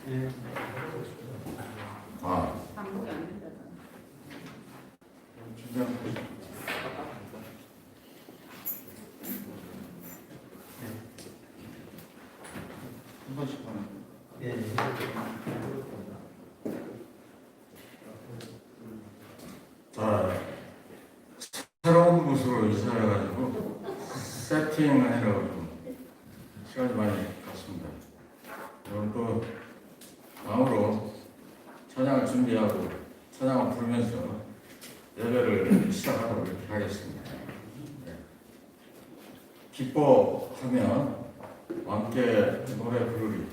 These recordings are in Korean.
예. 반복이 안 된다잖아. 한 번씩 하는. 예. 자, 새로운 곳으로 이사해가지고 세팅을 하려고 좀 시간이 많이 갔습니다. 오늘 또 마음으로 찬양을 준비하고 찬양을 부르면서 예배를 시작하도록 이렇게 하겠습니다. 네. 기뻐하면 함께 노래 부르리.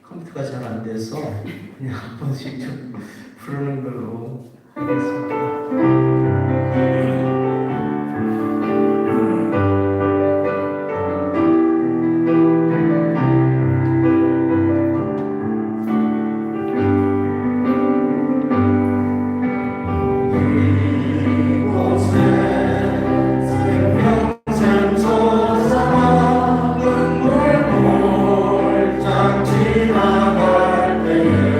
컴퓨터가 잘 안 돼서 그냥 한 번씩 좀 부르는 걸로 하겠습니다. 지나갈 때에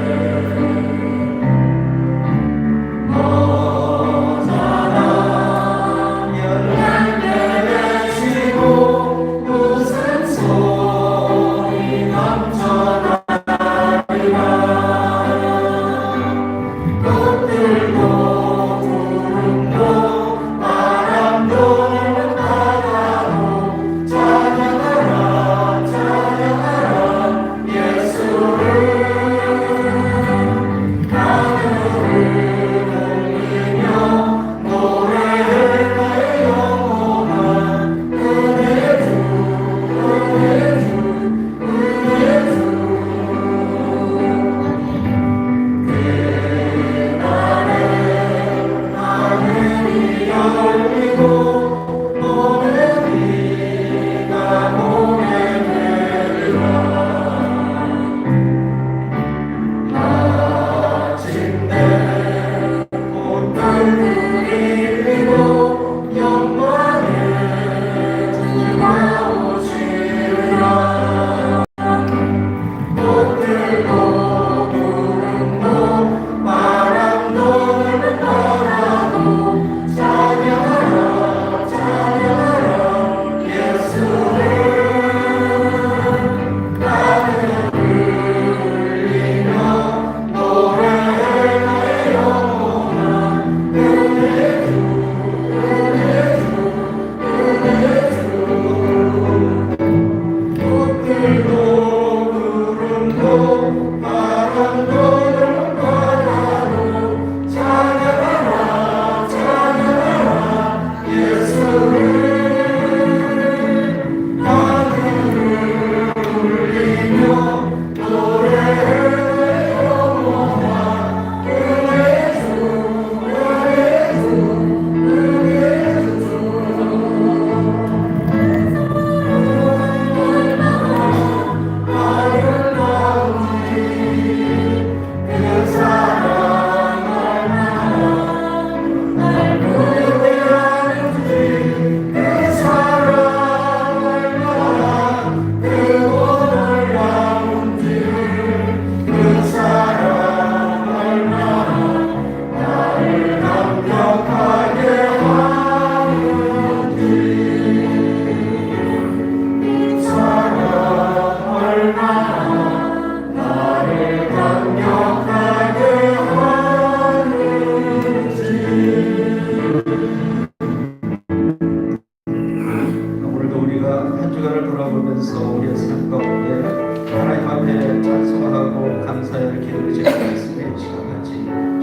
감사의 기도를 제공했으며 이 시간까지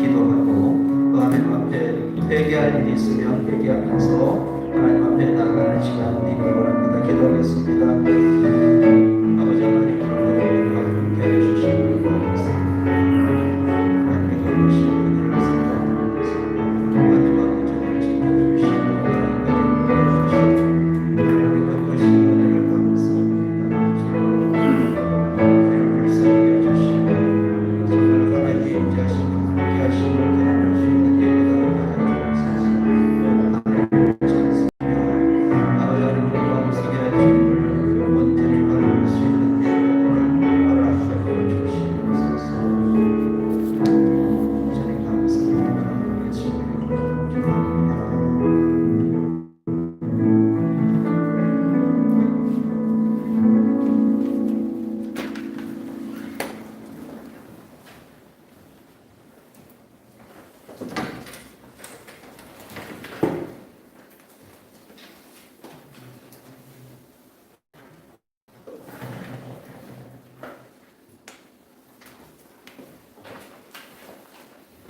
기도하고 또 하나님 앞에 회개할 일이 있으면 회개하면서 하나님 앞에 나아가는 시간 되기 원합니다. 기도하겠습니다. 아버지 하나님 오늘도 함께 해주시기 바랍니다. 하나님의 놀라신 은혜를 생각하면서 마지막으로 저를 지켜주시고 하나님과 함께 해주시고 하나님과 보신 은혜를 감사합니다. 우리를 불쌍히 해주시고 정말 하나님의 임재하시고 함께 하시고 경험할 수 있는 예배가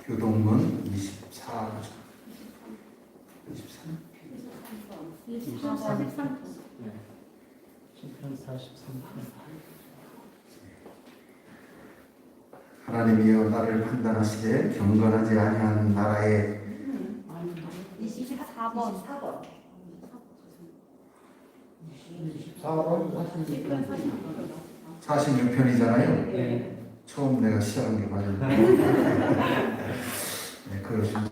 교동문 24죠. 23? 43편. 네. 시편 43편. 하나님이여 나를 판단하시되 경건하지 아니한 나라에 24번. 46편이잖아요. 네. 처음 내가 시작한 게 맞았네. 네, 그렇습니다.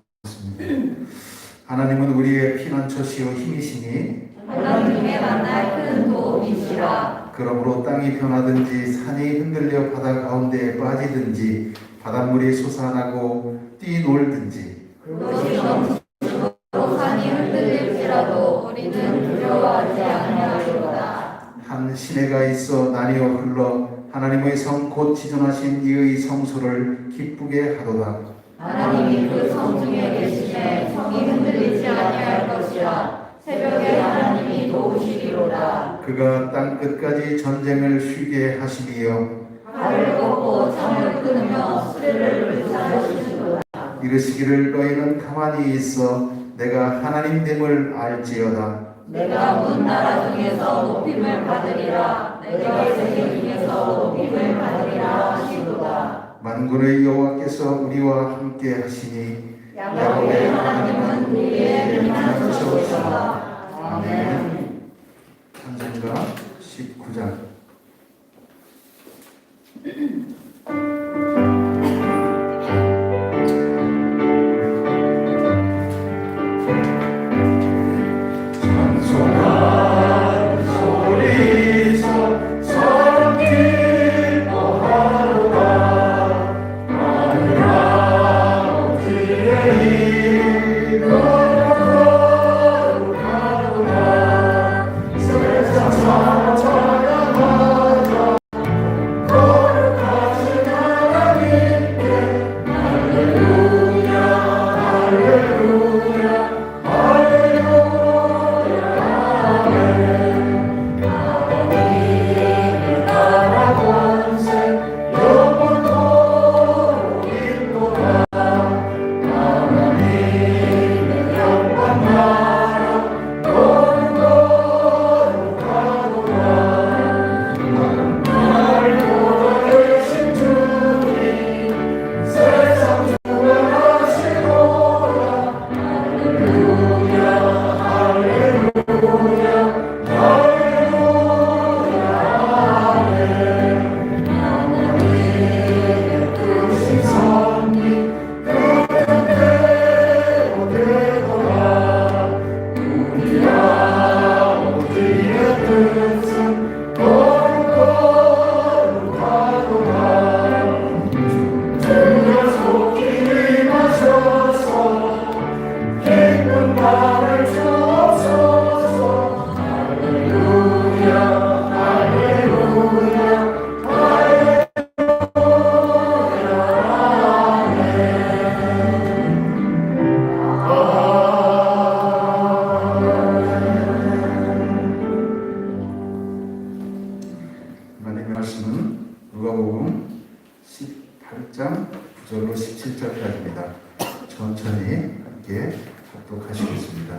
하나님은 우리의 피난처시요 힘이시니 하나님의 만날 큰 도움이시라. 그러므로 땅이 변하든지 산이 흔들려 바다 가운데에 빠지든지 바닷물이 솟아나고 뛰놀든지 그것이 넘치도록 산이 흔들릴지라도 우리는 두려워하지 아니하리로다. 한 시내가 있어 나뉘어 흘러 하나님의 성 곧 지존하신 이의 성소를 기쁘게 하도다. 하나님이 그 성 중에 계시매 성이 흔들리지 아니할 것이라. 새벽에 하나님이 도우시리로다. 그가 땅 끝까지 전쟁을 쉬게 하시리요 칼을 꺾고 창을 끊으며 수레를 불사르시리로다. 이르시기를 너희는 가만히 있어 내가 하나님됨을 알지어다. 내가 문 나라 중에서 높임을 받으리라. 내가 세계 중에서 높임을 받으리라 하시도다. 만군의 여호와께서 우리와 함께 하시니 야곱의 하나님은 우리의 피난처시다. 아멘. 찬송가 19장 8장 9절로 17절까지입니다. 천천히 함께 합독하시겠습니다.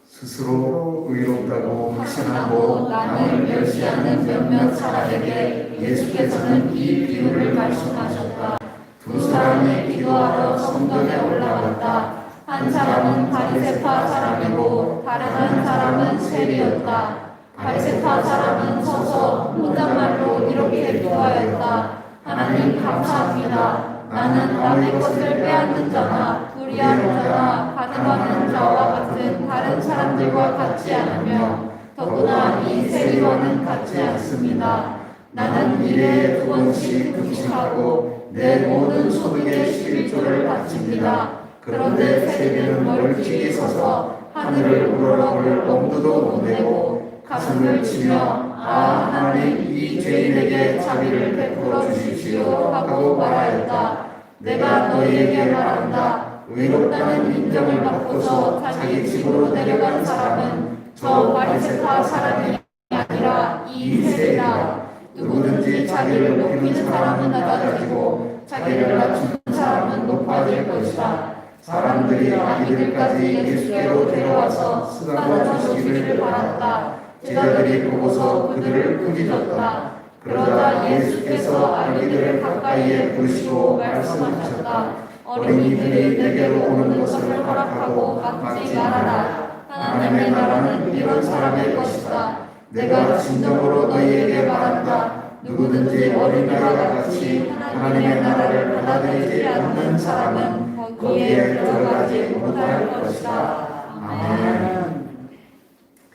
스스로 의롭다고 확신하고 남을 멸시하는 몇몇 사람에게 예수께서는 이 비유를 말씀하셨다. 두 사람이 기도하러 성전에 올라갔다. 한 사람은 바리새파 사람이고 다른 한 사람은 세리였다. 바리새파 사람은 서서 혼잣말로 이렇게 기도하였다. 하나님 감사합니다. 나는 남의 것을 빼앗는 자나 불의하는 자나 가늠하는 자와 같은 다른 사람들과 같지 않으며 더구나 이 세리와는 같지 않습니다. 나는 일에 2번씩 금식하고 내 모든 소득의 11조를 바칩니다. 그런데 세리는 멀찍이 서서 하늘을 우러러볼 엄두도 못 내고 가슴을 치며 아 하나님 이 죄인에게 자비를 베풀어 주십시오 하고 말하였다. 내가 너희에게 말한다. 의롭다는 인정을 받고서 자기 집으로 내려간 사람은 저 바리새파 사람이 아니라 이 세리라. 누구든지 자기를 높이는 사람은 낮아지고 자기를 낮추는 사람은 높아질 것이다. 사람들이 아기들까지 예수께로 데려와서 쓰다가 주시기를 바랐다. 제자들이 보고서 그들을 꾸짖었다. 그러자 예수께서 아기들을 가까이에 부르시고 말씀하셨다. 어린이들이 내게로 오는 것을 허락하고 막지 말아라. 하나님의 나라는 이런 사람의 것이다. 내가 진정으로 너희에게 말한다. 누구든지 어린아이와 같이 하나님의 나라를 받아들이지 않는 사람은 거기에 들어가지 못할 것이다. 아멘.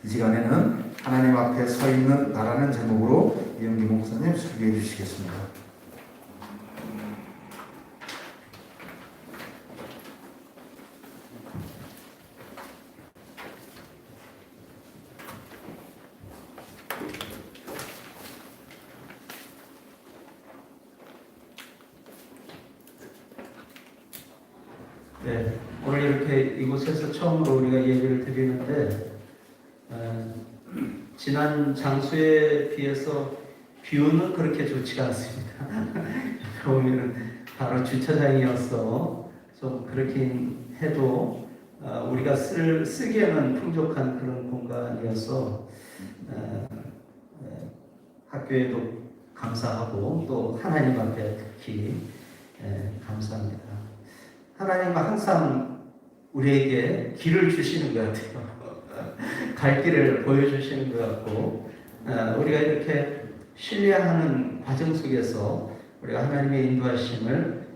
이 시간에는 하나님 앞에 서 있는 나라는 제목으로 이영기 목사님 설교해 주시겠습니다. 네, 오늘 이렇게 이곳에서 처음으로 우리가 예배를 드리는데 지난 장소에 비해서 뷰는 그렇게 좋지가 않습니다. 보면은 바로 주차장이어서 좀 그렇긴 해도 우리가 쓰기에는 풍족한 그런 공간이어서 학교에도 감사하고 또 하나님 앞에 특히 감사합니다. 하나님은 항상 우리에게 길을 주시는 것 같아요. 갈 길을 보여주시는 것 같고 우리가 이렇게 신뢰하는 과정 속에서 우리가 하나님의 인도하심을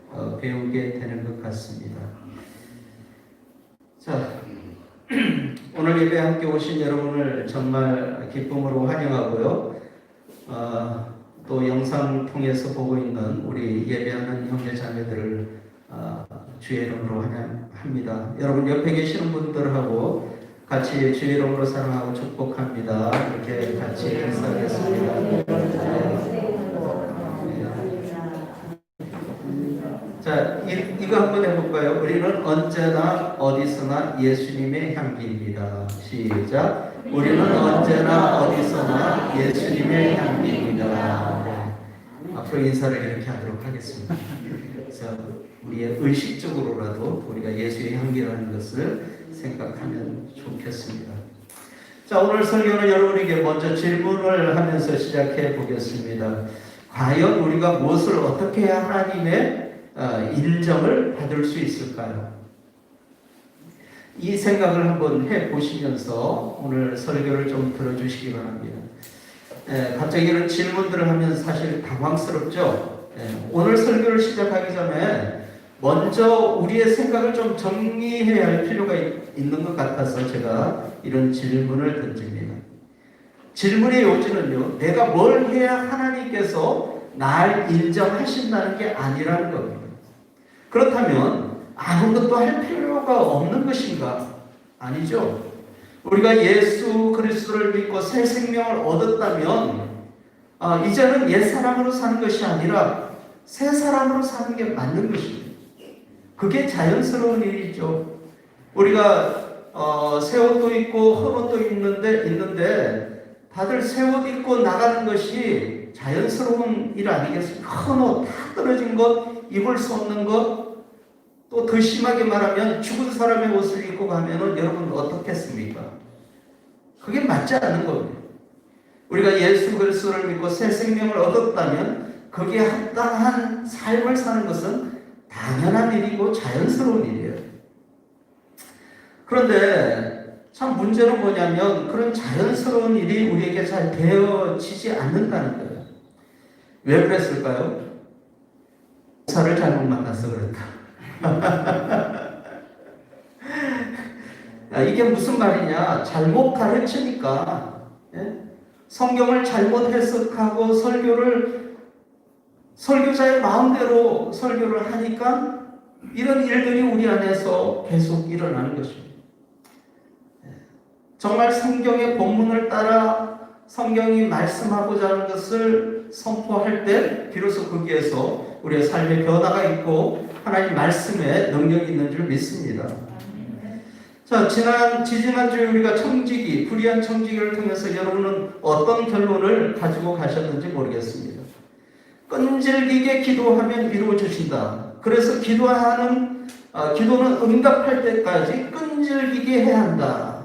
배우게 되는 것 같습니다. 자, 오늘 예배에 함께 오신 여러분을 정말 기쁨으로 환영하고요. 또 영상 통해서 보고 있는 우리 예배하는 형제 자매들을 주의 이름으로 환영합니다. 여러분 옆에 계시는 분들하고 같이 주의 이름으로 사랑하고 축복합니다. 이렇게 같이 인사하겠습니다. 자, 이거 한번 해볼까요? 우리는 언제나 어디서나 예수님의 향기입니다. 시작. 우리는 언제나 어디서나 예수님의 향기입니다. 네. 앞으로 인사를 이렇게 하도록 하겠습니다. 그래서 우리의 의식적으로라도 우리가 예수의 향기라는 것을 생각하면 좋겠습니다. 자, 오늘 설교는 여러분에게 먼저 질문을 하면서 시작해 보겠습니다. 과연 우리가 무엇을 어떻게 해야 하나님의 인정을 받을 수 있을까요? 이 생각을 한번 해 보시면서 오늘 설교를 좀 들어주시기 바랍니다. 갑자기 이런 질문들을 하면 사실 당황스럽죠? 오늘 설교를 시작하기 전에 먼저 우리의 생각을 좀 정리해야 할 필요가 있는 것 같아서 제가 이런 질문을 던집니다. 질문의 요지는요, 내가 뭘 해야 하나님께서 날 인정하신다는 게 아니라는 겁니다. 그렇다면 아무것도 할 필요가 없는 것인가? 아니죠. 우리가 예수 그리스도를 믿고 새 생명을 얻었다면 이제는 옛 사람으로 사는 것이 아니라 새 사람으로 사는 게 맞는 것입니다. 그게 자연스러운 일이죠. 우리가 새 옷도 있고 헌 옷도 있는데 다들 새 옷 입고 나가는 것이 자연스러운 일 아니겠습니까? 큰 옷 다 떨어진 것, 입을 수 없는 것, 또 더 심하게 말하면 죽은 사람의 옷을 입고 가면은 여러분 어떻겠습니까? 그게 맞지 않는 겁니다. 우리가 예수 그리스도를 믿고 새 생명을 얻었다면 거기에 합당한 삶을 사는 것은 당연한 일이고 자연스러운 일이에요. 그런데 참 문제는 뭐냐면 그런 자연스러운 일이 우리에게 잘 되어지지 않는다는 거예요. 왜 그랬을까요? 목사를 잘못 만나서 그렇다. 이게 무슨 말이냐? 잘못 가르치니까, 예? 성경을 잘못 해석하고 설교자의 마음대로 설교를 하니까 이런 일들이 우리 안에서 계속 일어나는 것입니다. 정말 성경의 본문을 따라 성경이 말씀하고자 하는 것을 선포할 때 비로소 거기에서 우리의 삶의 변화가 있고 하나님 말씀에 능력이 있는 줄 믿습니다. 자, 지지난주에 우리가 청지기, 불의한 청지기를 통해서 여러분은 어떤 결론을 가지고 가셨는지 모르겠습니다. 끈질기게 기도하면 이루어주신다. 그래서 기도는 응답할 때까지 끈질기게 해야 한다.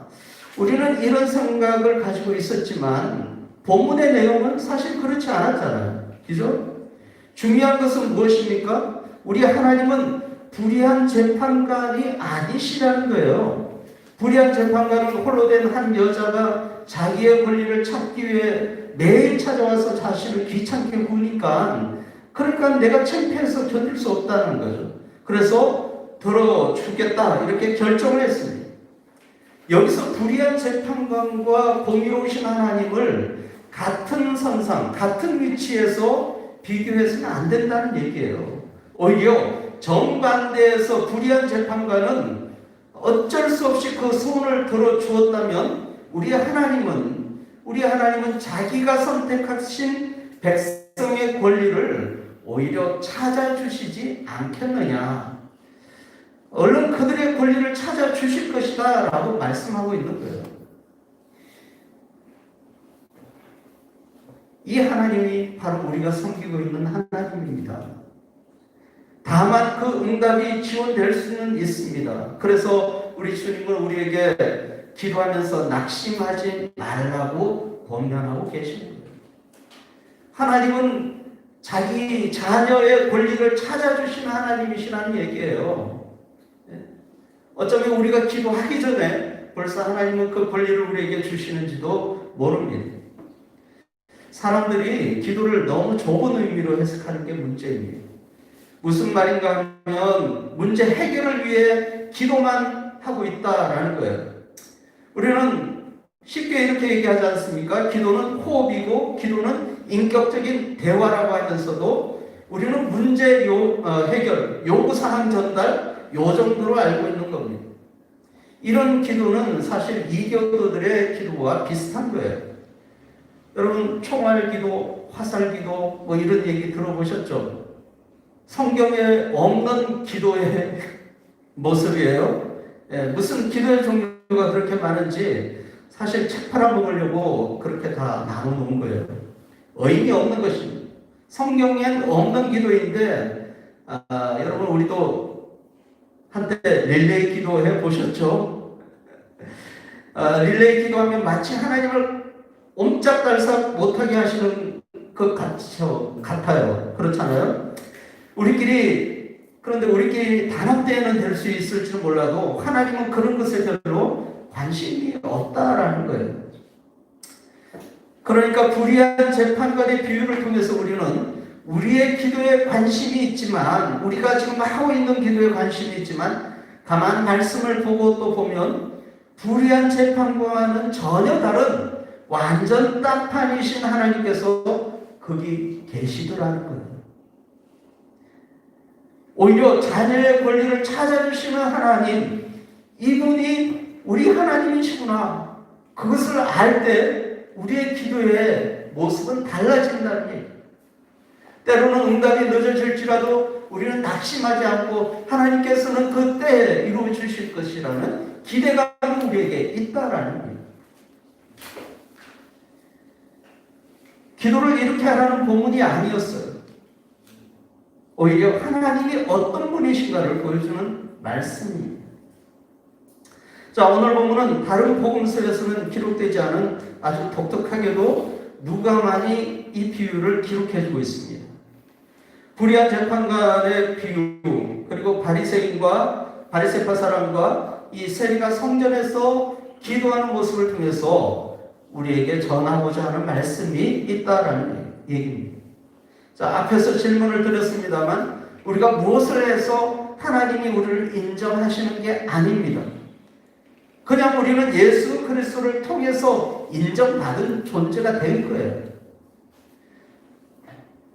우리는 이런 생각을 가지고 있었지만 본문의 내용은 사실 그렇지 않았잖아요. 그죠? 중요한 것은 무엇입니까? 우리 하나님은 불의한 재판관이 아니시라는 거예요. 불의한 재판관은 홀로 된 한 여자가 자기의 권리를 찾기 위해 매일 찾아와서 자신을 귀찮게 구니까 그러니까 내가 창피해서 견딜 수 없다는 거죠. 그래서 들어주겠다 이렇게 결정을 했습니다. 여기서 불의한 재판관과 공의로우신 하나님을 같은 선상, 같은 위치에서 비교해서는 안 된다는 얘기예요. 오히려 정반대에서 불의한 재판관은 어쩔 수 없이 그 손을 들어주었다면 우리 하나님은 자기가 선택하신 백성의 권리를 오히려 찾아주시지 않겠느냐. 얼른 그들의 권리를 찾아주실 것이다 라고 말씀하고 있는 거예요. 이 하나님이 바로 우리가 섬기고 있는 하나님입니다. 다만 그 응답이 지원될 수는 있습니다. 그래서 우리 주님은 우리에게 기도하면서 낙심하지 말라고 권면하고 계십니다. 하나님은 자기 자녀의 권리를 찾아주시는 하나님이시라는 얘기예요. 어쩌면 우리가 기도하기 전에 벌써 하나님은 그 권리를 우리에게 주시는지도 모릅니다. 사람들이 기도를 너무 좁은 의미로 해석하는 게 문제입니다. 무슨 말인가 하면 문제 해결을 위해 기도만 하고 있다라는 거예요. 우리는 쉽게 이렇게 얘기하지 않습니까? 기도는 호흡이고 기도는 인격적인 대화라고 하면서도 우리는 문제 해결, 요구사항 전달 요 정도로 알고 있는 겁니다. 이런 기도는 사실 이교도들의 기도와 비슷한 거예요. 여러분 총알기도, 화살기도 뭐 이런 얘기 들어보셨죠? 성경에 없는 기도의 모습이에요. 무슨 기도의 종류가 그렇게 많은지 사실 책 팔아먹으려고 그렇게 다 나눠놓은 거예요. 의미 없는 것입니다. 성경엔 없는 기도인데 여러분 우리도 한때 릴레이 기도 해보셨죠? 릴레이 기도하면 마치 하나님을 옴짝달싹 못하게 하시는 것 같아요. 그렇잖아요? 그런데 우리끼리 단합대회는 될 수 있을지 몰라도 하나님은 그런 것에 별로 관심이 없다라는 거예요. 그러니까 불의한 재판관의 비유를 통해서 우리는 우리의 기도에 관심이 있지만, 우리가 지금 하고 있는 기도에 관심이 있지만 가만 말씀을 보고 또 보면 불의한 재판관과는 전혀 다른 완전 딴판이신 하나님께서 거기 계시더라는 거예요. 오히려 자녀의 권리를 찾아주시는 하나님, 이분이 우리 하나님이시구나. 그것을 알 때 우리의 기도의 모습은 달라진다는 얘기예요. 때로는 응답이 늦어질지라도 우리는 낙심하지 않고 하나님께서는 그때 이루어 주실 것이라는 기대감이 우리에게 있다라는 거예요. 기도를 이렇게 하라는 본문이 아니었어요. 오히려 하나님이 어떤 분이신가를 보여주는 말씀입니다. 자, 오늘 본문은 다른 복음서에서는 기록되지 않은 아주 독특하게도 누가만이 이 비유를 기록해주고 있습니다. 불의한 재판관의 비유, 그리고 바리새파 사람과 이 세리가 성전에서 기도하는 모습을 통해서 우리에게 전하고자 하는 말씀이 있다라는 얘기입니다. 자, 앞에서 질문을 드렸습니다만 우리가 무엇을 해서 하나님이 우리를 인정하시는 게 아닙니다. 그냥 우리는 예수 그리스도를 통해서 인정받은 존재가 된 거예요.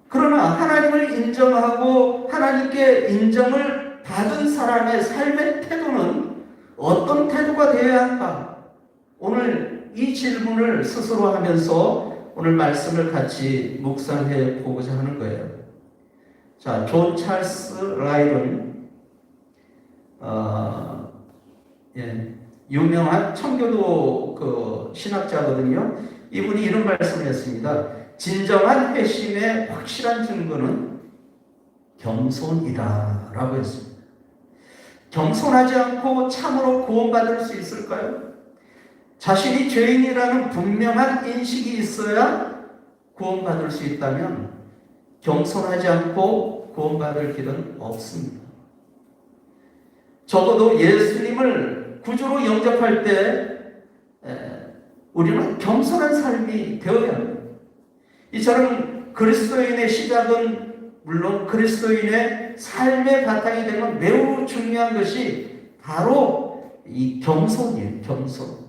그러나 하나님을 인정하고 하나님께 인정을 받은 사람의 삶의 태도는 어떤 태도가 되어야 할까? 오늘 이 질문을 스스로 하면서 오늘 말씀을 같이 묵상해 보고자 하는 거예요. 자, 존 찰스 라이런, 유명한 청교도 신학자거든요. 이분이 이런 말씀을 했습니다. 진정한 회심의 확실한 증거는 겸손이다라고 했습니다. 겸손하지 않고 참으로 구원받을 수 있을까요? 자신이 죄인이라는 분명한 인식이 있어야 구원받을 수 있다면 겸손하지 않고 구원받을 길은 없습니다. 적어도 예수님을 구주로 영접할 때 우리는 겸손한 삶이 되어야 합니다. 이처럼 그리스도인의 시작은 물론 그리스도인의 삶의 바탕이 되는 매우 중요한 것이 바로 이 겸손이에요. 겸손.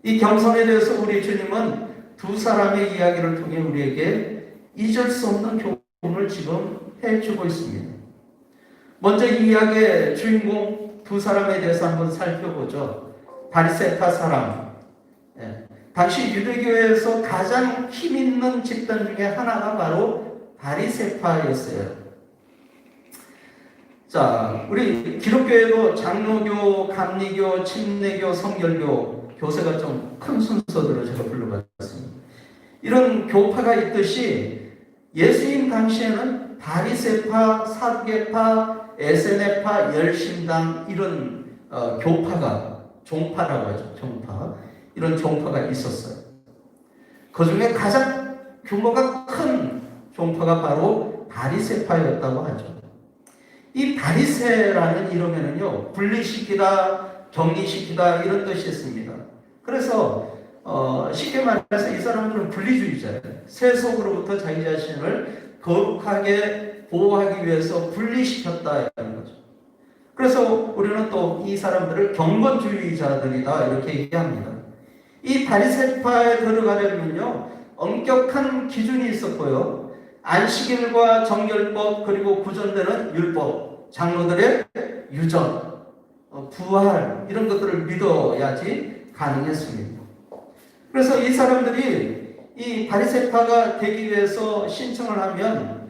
이 겸손에 대해서 우리 주님은 두 사람의 이야기를 통해 우리에게 잊을 수 없는 교훈을 지금 해주고 있습니다. 먼저 이 이야기의 주인공 두 사람에 대해서 한번 살펴보죠. 바리새파 사람. 당시 유대교회에서 가장 힘 있는 집단 중에 하나가 바로 바리새파였어요. 자, 우리 기독교에도 장로교, 감리교, 침례교, 성결교 교세가 좀 큰 순서대로 제가 불러봤습니다. 이런 교파가 있듯이 예수님 당시에는 바리새파, 사두개파, 에세네파, 열심당 이런 교파가 종파라고 하죠. 종파. 이런 종파가 있었어요. 그 중에 가장 규모가 큰 종파가 바로 바리새파였다고 하죠. 이 바리새라는 이름에는요, 분리시키다, 격리시키다 이런 뜻이 있습니다. 그래서 쉽게 말해서 이 사람들은 분리주의자예요. 세속으로부터 자기 자신을 거룩하게 보호하기 위해서 분리시켰다는 거죠. 그래서 우리는 또 이 사람들을 경건주의자들이다 이렇게 얘기합니다. 이 바리새파에 들어가려면요, 엄격한 기준이 있었고요. 안식일과 정결법 그리고 구전되는 율법, 장로들의 유전, 부활 이런 것들을 믿어야지 가능했습니다. 그래서 이 사람들이 이 바리새파가 되기 위해서 신청을 하면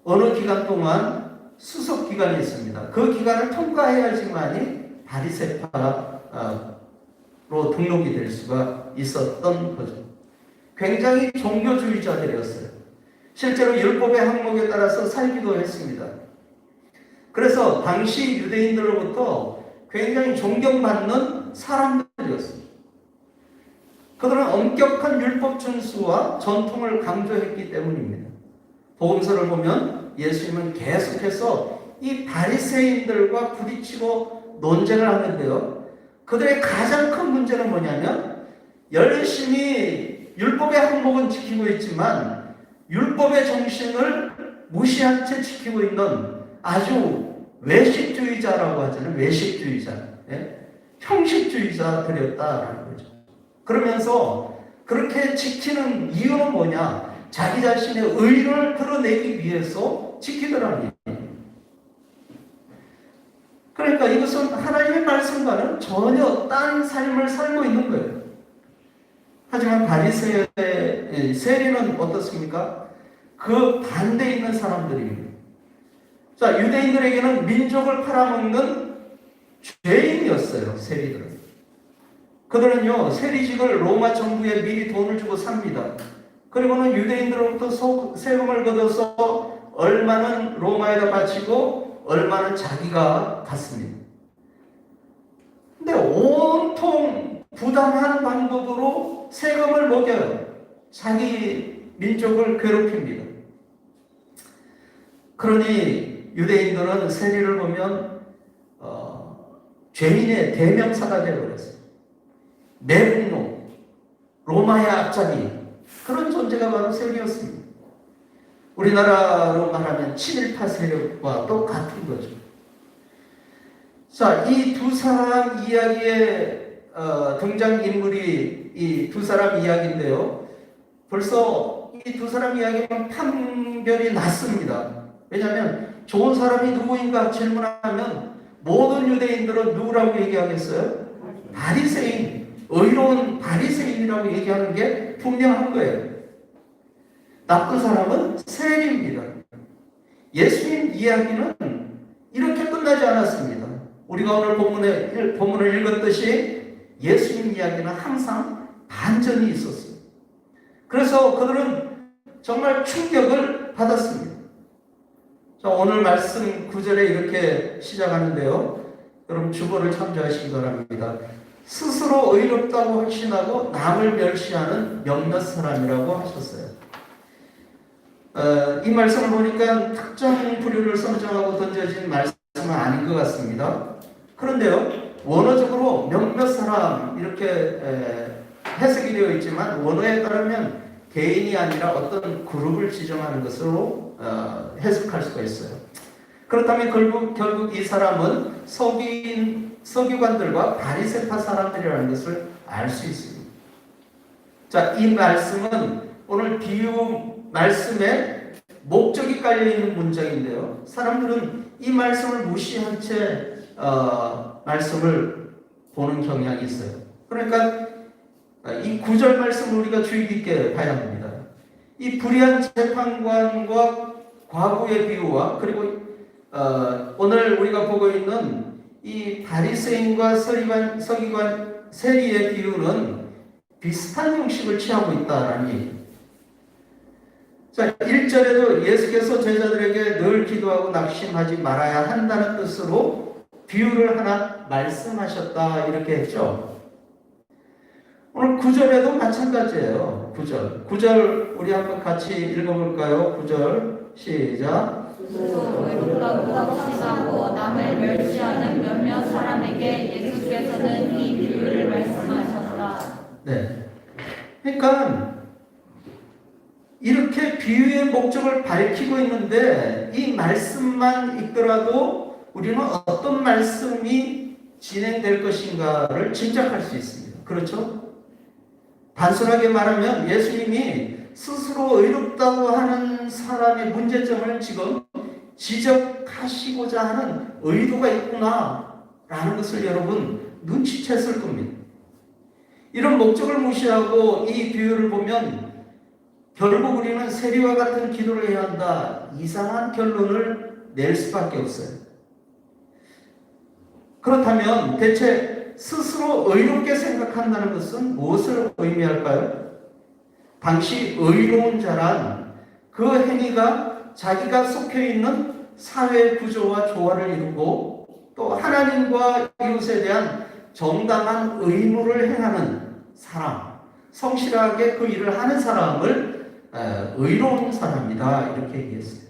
어느 기간 동안 수습 기간이 있습니다. 그 기간을 통과해야지만이 바리새파로 등록이 될 수가 있었던 거죠. 굉장히 종교주의자들이었어요. 실제로 율법의 항목에 따라서 살기도 했습니다. 그래서 당시 유대인들로부터 굉장히 존경받는 사람들이었습니다. 그들은 엄격한 율법 준수와 전통을 강조했기 때문입니다. 복음서를 보면 예수님은 계속해서 이 바리새인들과 부딪히고 논쟁을 하는데요. 그들의 가장 큰 문제는 뭐냐면 열심히 율법의 항목은 지키고 있지만 율법의 정신을 무시한 채 지키고 있는 아주 외식주의자라고 하잖아요. 외식주의자. 형식주의자들이었다라는 거죠. 그러면서 그렇게 지키는 이유는 뭐냐? 자기 자신의 의를 드러내기 위해서 지키더라는 얘기예요. 그러니까 이것은 하나님의 말씀과는 전혀 딴 삶을 살고 있는 거예요. 하지만 바리새의 세리는 어떻습니까? 그 반대에 있는 사람들입니다. 자, 유대인들에게는 민족을 팔아먹는 죄인이었어요. 세리들은. 그들은요, 세리직을 로마 정부에 미리 돈을 주고 삽니다. 그리고는 유대인들로부터 세금을 걷어서 얼마는 로마에다 바치고 얼마는 자기가 갖습니다. 근데 온통 부당한 방법으로 세금을 먹여요. 자기 민족을 괴롭힙니다. 그러니 유대인들은 세리를 보면 죄인의 대명사가 되어버렸어요. 매국노, 로마의 앞잡이, 그런 존재가 바로 세리였습니다. 우리나라로 말하면 친일파 세력과 똑같은 거죠. 자, 이 두 사람 이야기의 등장인물이 이 두 사람 이야기인데요. 벌써 이 두 사람 이야기는 판별이 났습니다. 왜냐하면 좋은 사람이 누구인가 질문하면 모든 유대인들은 누구라고 얘기하겠어요? 바리새인, 의로운 바리새인이라고 얘기하는 게 분명한 거예요. 나쁜 사람은 세리입니다. 예수님 이야기는 이렇게 끝나지 않았습니다. 우리가 오늘 본문을 읽었듯이 예수님 이야기는 항상 반전이 있었어요. 그래서 그들은 정말 충격을 받았습니다. 자, 오늘 말씀 9절에 이렇게 시작하는데요. 여러분 주보를 참조하시기 바랍니다. 스스로 의롭다고 확신하고 남을 멸시하는 몇몇 사람이라고 하셨어요. 이 말씀을 보니까 특정 부류를 선정하고 던져진 말씀은 아닌 것 같습니다. 그런데요, 원어적으로 몇몇 사람 이렇게 해석이 되어 있지만 원어에 따르면 개인이 아니라 어떤 그룹을 지정하는 것으로 해석할 수가 있어요. 그렇다면 결국 이 사람은 서기관들과 바리새파 사람들이라는 것을 알 수 있습니다. 자, 이 말씀은 오늘 비유 말씀에 목적이 깔려있는 문장인데요. 사람들은 이 말씀을 무시한 채 말씀을 보는 경향이 있어요. 그러니까 이 9절 말씀을 우리가 주의 깊게 봐야 합니다. 이 불의한 재판관과 과부의 비유와 그리고 오늘 우리가 보고 있는 이 바리새인과 서기관 세리의 비유는 비슷한 형식을 취하고 있다라는 얘기입니다. 자, 1절에도 예수께서 제자들에게 늘 기도하고 낙심하지 말아야 한다는 뜻으로 비유를 하나 말씀하셨다 이렇게 했죠. 오늘 9절에도 마찬가지예요. 9절 우리 한번 같이 읽어볼까요? 9절 시작. 스스로 의롭다고 확신하고 남을 멸시하는 몇몇 사람에게 예수께서는 이 비유를 말씀하셨다. 네. 그러니까 이렇게 비유의 목적을 밝히고 있는데 이 말씀만 읽더라도 우리는 어떤 말씀이 진행될 것인가를 짐작할 수 있습니다. 그렇죠? 단순하게 말하면 예수님이 스스로 의롭다고 하는 사람의 문제점을 지금 지적하시고자 하는 의도가 있구나 라는 것을 여러분 눈치챘을 겁니다. 이런 목적을 무시하고 이 비유를 보면 결국 우리는 세리와 같은 기도를 해야 한다, 이상한 결론을 낼 수밖에 없어요. 그렇다면 대체 스스로 의롭게 생각한다는 것은 무엇을 의미할까요? 당시 의로운 자란 그 행위가 자기가 속해 있는 사회 구조와 조화를 이루고 또 하나님과 이웃에 대한 정당한 의무를 행하는 사람, 성실하게 그 일을 하는 사람을 의로운 사람이다 이렇게 얘기했어요.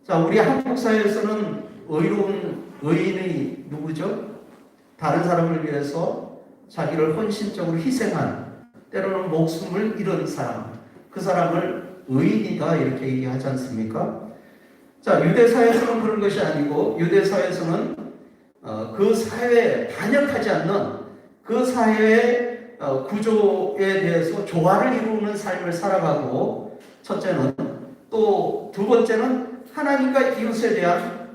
자, 우리 한국 사회에서는 의로운 의인이 누구죠? 다른 사람을 위해서 자기를 헌신적으로 희생한, 때로는 목숨을 잃은 사람, 그 사람을 의인이다 이렇게 얘기하지 않습니까? 자, 유대사회에서는 그런 것이 아니고 유대사회에서는 그 사회에 반역하지 않는 그 사회의 구조에 대해서 조화를 이루는 삶을 살아가고, 첫째는, 또 두 번째는 하나님과 이웃에 대한,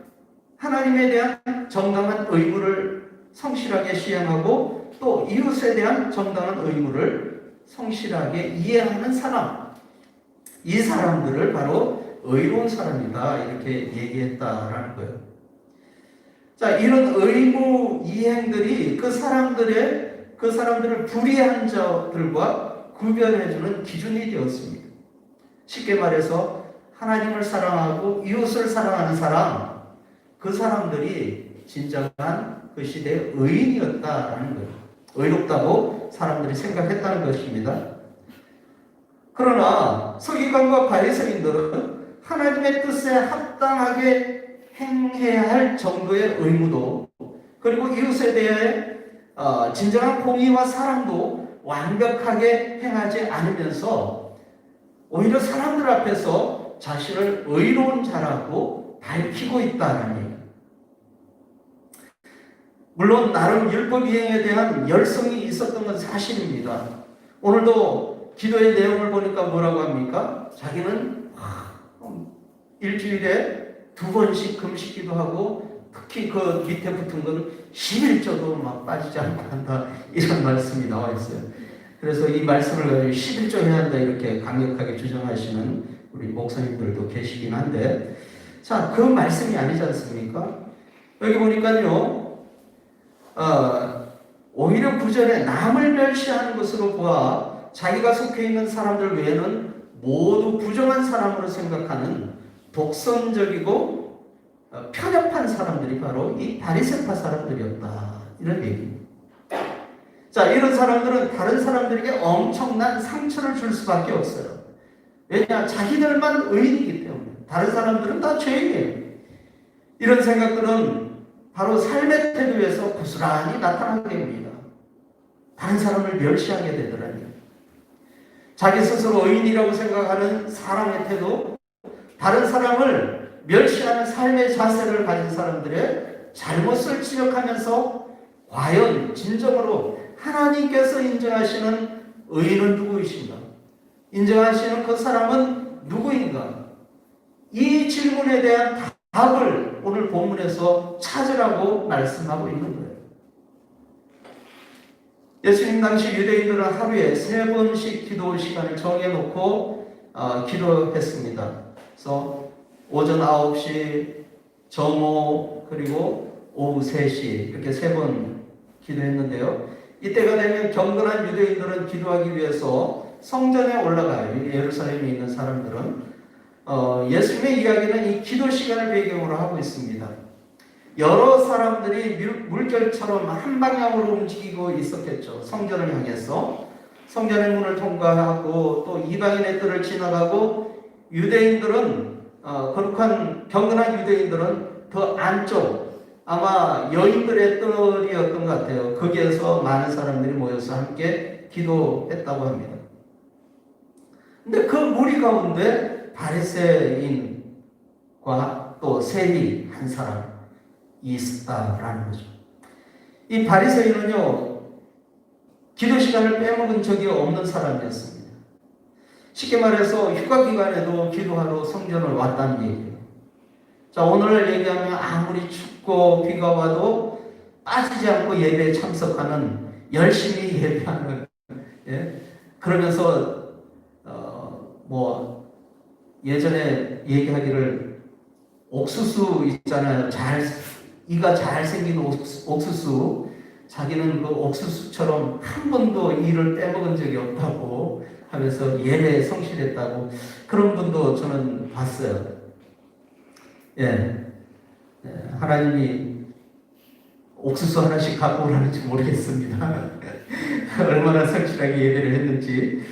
하나님에 대한 정당한 의무를 성실하게 시행하고 또 이웃에 대한 정당한 의무를 성실하게 이해하는 사람, 이 사람들을 바로 의로운 사람이다 이렇게 얘기했다라는 거예요. 자, 이런 의무 이행들이 그 사람들을 불의한 자들과 구별해주는 기준이 되었습니다. 쉽게 말해서 하나님을 사랑하고 이웃을 사랑하는 사람, 그 사람들이 진정한 그 시대의 의인이었다라는 거예요. 의롭다고 사람들이 생각했다는 것입니다. 그러나 서기관과 바리새인들은 하나님의 뜻에 합당하게 행해야 할 정도의 의무도, 그리고 이웃에 대해 진정한 공의와 사랑도 완벽하게 행하지 않으면서 오히려 사람들 앞에서 자신을 의로운 자라고 밝히고 있다는 얘기예요. 물론 나름 율법 이행에 대한 열성이 있었던 건 사실입니다. 오늘도 기도의 내용을 보니까 뭐라고 합니까? 자기는 일주일에 2번씩 금식기도 하고, 특히 그 밑에 붙은 건 11조도 막 빠지지 않고 한다, 이런 말씀이 나와 있어요. 그래서 이 말씀을 가지고 11조 해야 한다 이렇게 강력하게 주장하시는 우리 목사님들도 계시긴 한데, 자, 그 말씀이 아니지 않습니까? 여기 보니까요, 오히려 구절에 남을 멸시하는 것으로 보아 자기가 속해 있는 사람들 외에는 모두 부정한 사람으로 생각하는 독선적이고 편협한 사람들이 바로 이 바리새파 사람들이었다, 이런 얘기입니다. 자, 이런 사람들은 다른 사람들에게 엄청난 상처를 줄 수밖에 없어요. 왜냐? 자기들만 의인이기 때문에. 다른 사람들은 다 죄인이에요. 이런 생각들은 바로 삶의 태도에서 고스란히 나타나게 됩니다. 다른 사람을 멸시하게 되더라고요. 자기 스스로 의인이라고 생각하는 사람의 태도, 다른 사람을 멸시하는 삶의 자세를 가진 사람들의 잘못을 지적하면서 과연 진정으로 하나님께서 인정하시는 의인은 누구이신가? 인정하시는 그 사람은 누구인가? 이 질문에 대한 답을 오늘 본문에서 찾으라고 말씀하고 있는 거예요. 예수님 당시 유대인들은 하루에 3번씩 기도 시간을 정해놓고 기도했습니다. 그래서 오전 9시, 정오, 그리고 오후 3시 이렇게 3번 기도했는데요. 이때가 되면 경건한 유대인들은 기도하기 위해서 성전에 올라가요. 예루살렘에 있는 사람들은. 예수님의 이야기는 이 기도 시간을 배경으로 하고 있습니다. 여러 사람들이 물결처럼 한 방향으로 움직이고 있었겠죠. 성전을 향해서 성전의 문을 통과하고 또 이방인의 뜰을 지나가고, 유대인들은 거룩한 경건한 유대인들은 더 안쪽, 아마 여인들의 뜰이었던 것 같아요. 거기에서 많은 사람들이 모여서 함께 기도했다고 합니다. 근데 그 무리 가운데 바리새인과 또 세리 한 사람이 있었다라는 거죠. 이 바리새인은요, 기도 시간을 빼먹은 적이 없는 사람이었습니다. 쉽게 말해서 휴가 기간에도 기도하러 성전을 왔다는 얘기예요. 자, 오늘 얘기하면 아무리 춥고 비가 와도 빠지지 않고 예배에 참석하는, 열심히 예배하는, 그러면서 예전에 얘기하기를 옥수수 있잖아요. 이가 잘 생긴 옥수수, 자기는 그 옥수수처럼 한 번도 일을 빼먹은 적이 없다고 하면서 예배에 성실했다고, 그런 분도 저는 봤어요. 하나님이 옥수수 하나씩 갖고 오라는지 모르겠습니다. 얼마나 성실하게 예배를 했는지.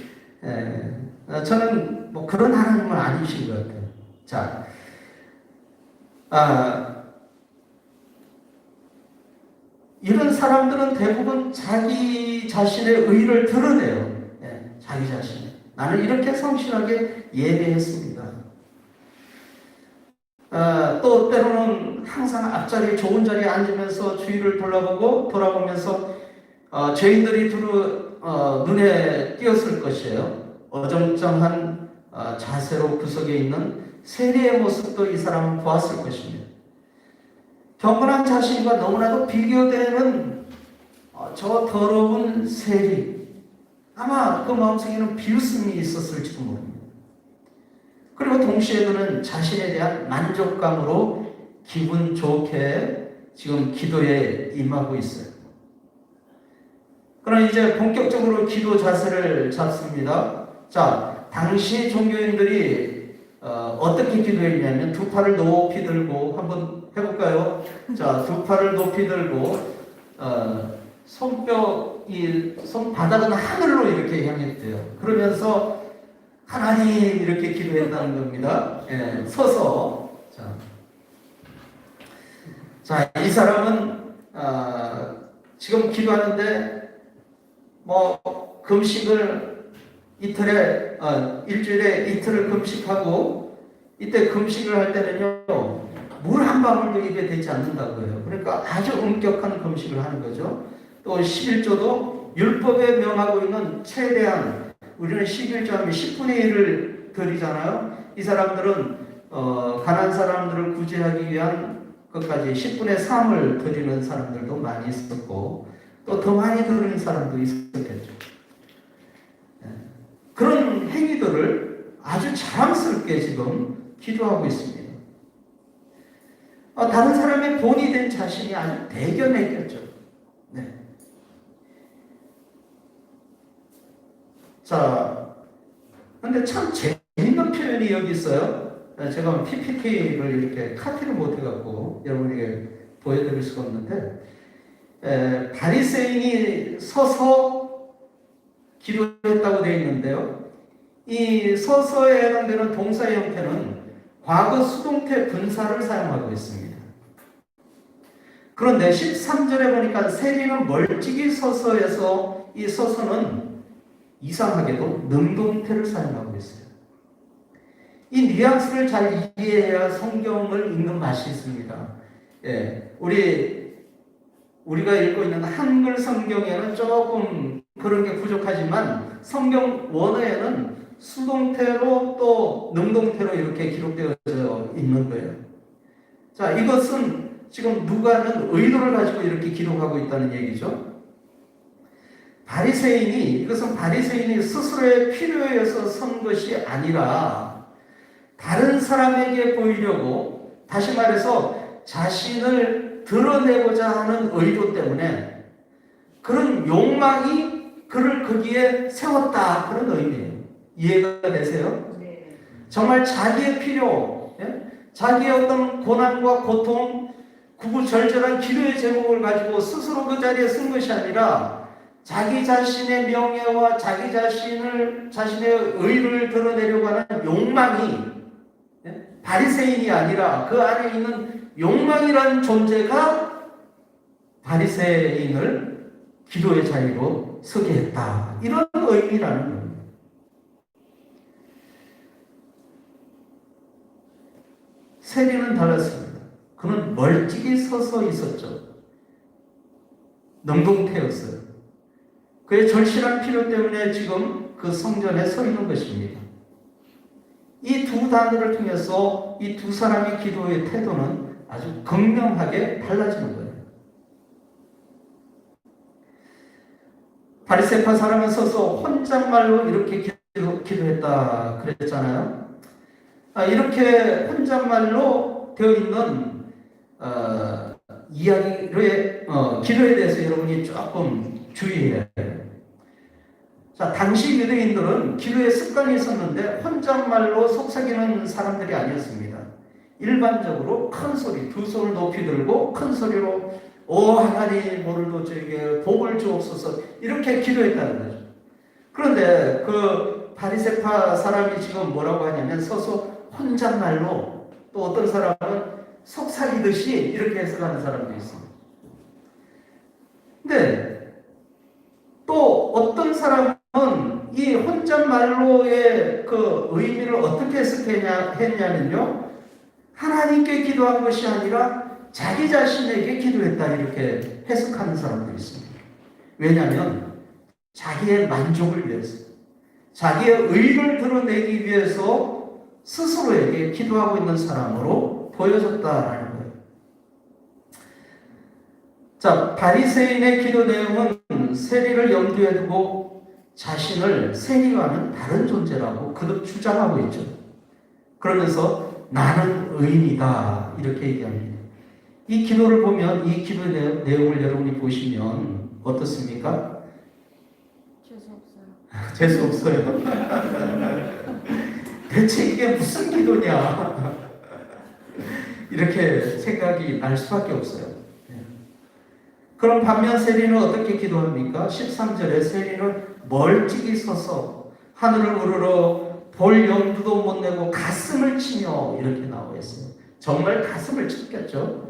저는 그런 하나님은 아니신 것 같아요. 자, 이런 사람들은 대부분 자기 자신의 의를 드러내요. 자기 자신. 나는 이렇게 성실하게 예배했습니다. 또 때로는 항상 앞자리에 좋은 자리에 앉으면서 주위를 돌아보면서 죄인들이 눈에 띄었을 것이에요. 어정쩡한 자세로 구석에 있는 세리의 모습도 이 사람은 보았을 것입니다. 경건한 자신과 너무나도 비교되는 저 더러운 세리, 아마 그 마음속에는 비웃음이 있었을지도 모릅니다. 그리고 동시에 그는 자신에 대한 만족감으로 기분 좋게 지금 기도에 임하고 있어요. 그럼 이제 본격적으로 기도 자세를 잡습니다. 자, 당시 종교인들이 어떻게 기도했냐면 두 팔을 높이 들고 한번 해볼까요? 자, 두 팔을 높이 들고 손바닥은 하늘로 이렇게 향했대요. 그러면서 하나님 이렇게 기도했다는 겁니다. 예, 서서 자, 이 사람은 지금 기도하는데 뭐 금식을 일주일에 이틀을 금식하고 이때 금식을 할 때는요 물 한 방울도 입에 대지 않는다고 해요. 그러니까 아주 엄격한 금식을 하는 거죠. 또 11조도 율법에 명하고 있는 최대한 우리는 11조 하면 10분의 1을 드리잖아요. 이 사람들은 가난한 사람들을 구제하기 위한 것까지 10분의 3을 드리는 사람들도 많이 있었고 또 더 많이 드리는 사람도 있었겠죠. 그런 행위들을 아주 자랑스럽게 지금 기도하고 있습니다. 다른 사람의 본이 된 자신이 아주 대견했겠죠. 네. 자, 근데 참 재밌는 표현이 여기 있어요. 제가 PPT를 이렇게 카피를 못해갖고 여러분에게 보여드릴 수가 없는데, 바리새인이 서서 기도했다고 되어 있는데요. 이 서서에 해당되는 동사의 형태는 과거 수동태 분사를 사용하고 있습니다. 그런데 13절에 보니까 세리는 멀찍이 서서에서 이 서서는 이상하게도 능동태를 사용하고 있어요. 이 뉘앙스를 잘 이해해야 성경을 읽는 맛이 있습니다. 예, 우리가 읽고 있는 한글 성경에는 조금 그런 게 부족하지만 성경 원어에는 수동태로 또 능동태로 이렇게 기록되어져 있는 거예요. 자, 이것은 지금 누가는 의도를 가지고 이렇게 기록하고 있다는 얘기죠. 이것은 바리새인이 스스로의 필요에 의해서 선 것이 아니라 다른 사람에게 보이려고, 다시 말해서 자신을 드러내고자 하는 의도 때문에 그런 욕망이 그를 거기에 세웠다, 그런 의미예요. 이해가 되세요? 네. 정말 자기의 필요, 자기의 어떤 고난과 고통, 구구절절한 기도의 제목을 가지고 스스로 그 자리에 쓴 것이 아니라 자기 자신의 명예와 자기 자신의 의를 드러내려고 하는 욕망이, 바리새인이 아니라 그 안에 있는 욕망이라는 존재가 바리새인을 기도의 자리로 서게 했다, 이런 의미라는 겁니다. 세리는 달랐습니다. 그는 멀찍이 서서 있었죠. 능동태였어요. 그의 절실한 필요 때문에 지금 그 성전에 서 있는 것입니다. 이 두 단어를 통해서 이 두 사람의 기도의 태도는 아주 극명하게 달라지는 거예요. 바리새파 사람은 서서 혼잣말로 이렇게 기도했다 그랬잖아요. 이렇게 혼잣말로 되어 있는 기도에 대해서 여러분이 조금 주의해야 해요. 자, 당시 유대인들은 기도에 습관이 있었는데 혼잣말로 속삭이는 사람들이 아니었습니다. 일반적으로 큰 소리, 두 손을 높이 들고 큰 소리로 오 하나님 오늘도 저에게 복을 주옵소서, 이렇게 기도했다는 거죠. 그런데 그 바리새파 사람이 지금 뭐라고 하냐면 서서 혼잣말로, 또 어떤 사람은 속삭이듯이 이렇게 해석하는 사람도 있습니다. 근데 또 어떤 사람은 이 혼잣말로의 그 의미를 어떻게 해석했냐면요, 하나님께 기도한 것이 아니라 자기 자신에게 기도했다, 이렇게 해석하는 사람도 있습니다. 왜냐하면 자기의 만족을 위해서, 자기의 의를 드러내기 위해서 스스로에게 기도하고 있는 사람으로 보여졌다라는 거예요. 자, 바리새인의 기도 내용은 세리를 염두에 두고 자신을 세리와는 다른 존재라고 그도 주장하고 있죠. 그러면서 나는 의인이다, 이렇게 얘기합니다. 이 기도를 보면, 이 기도 내용을 여러분이 보시면 어떻습니까? 재수 없어요. 대체 이게 무슨 기도냐? 이렇게 생각이 날 수밖에 없어요. 그럼 반면 세리는 어떻게 기도합니까? 13절에 세리는 멀찍이 서서 하늘을 우러러 볼 염두도 못 내고 가슴을 치며 이렇게 나와 있어요. 정말 가슴을 쳤겠죠.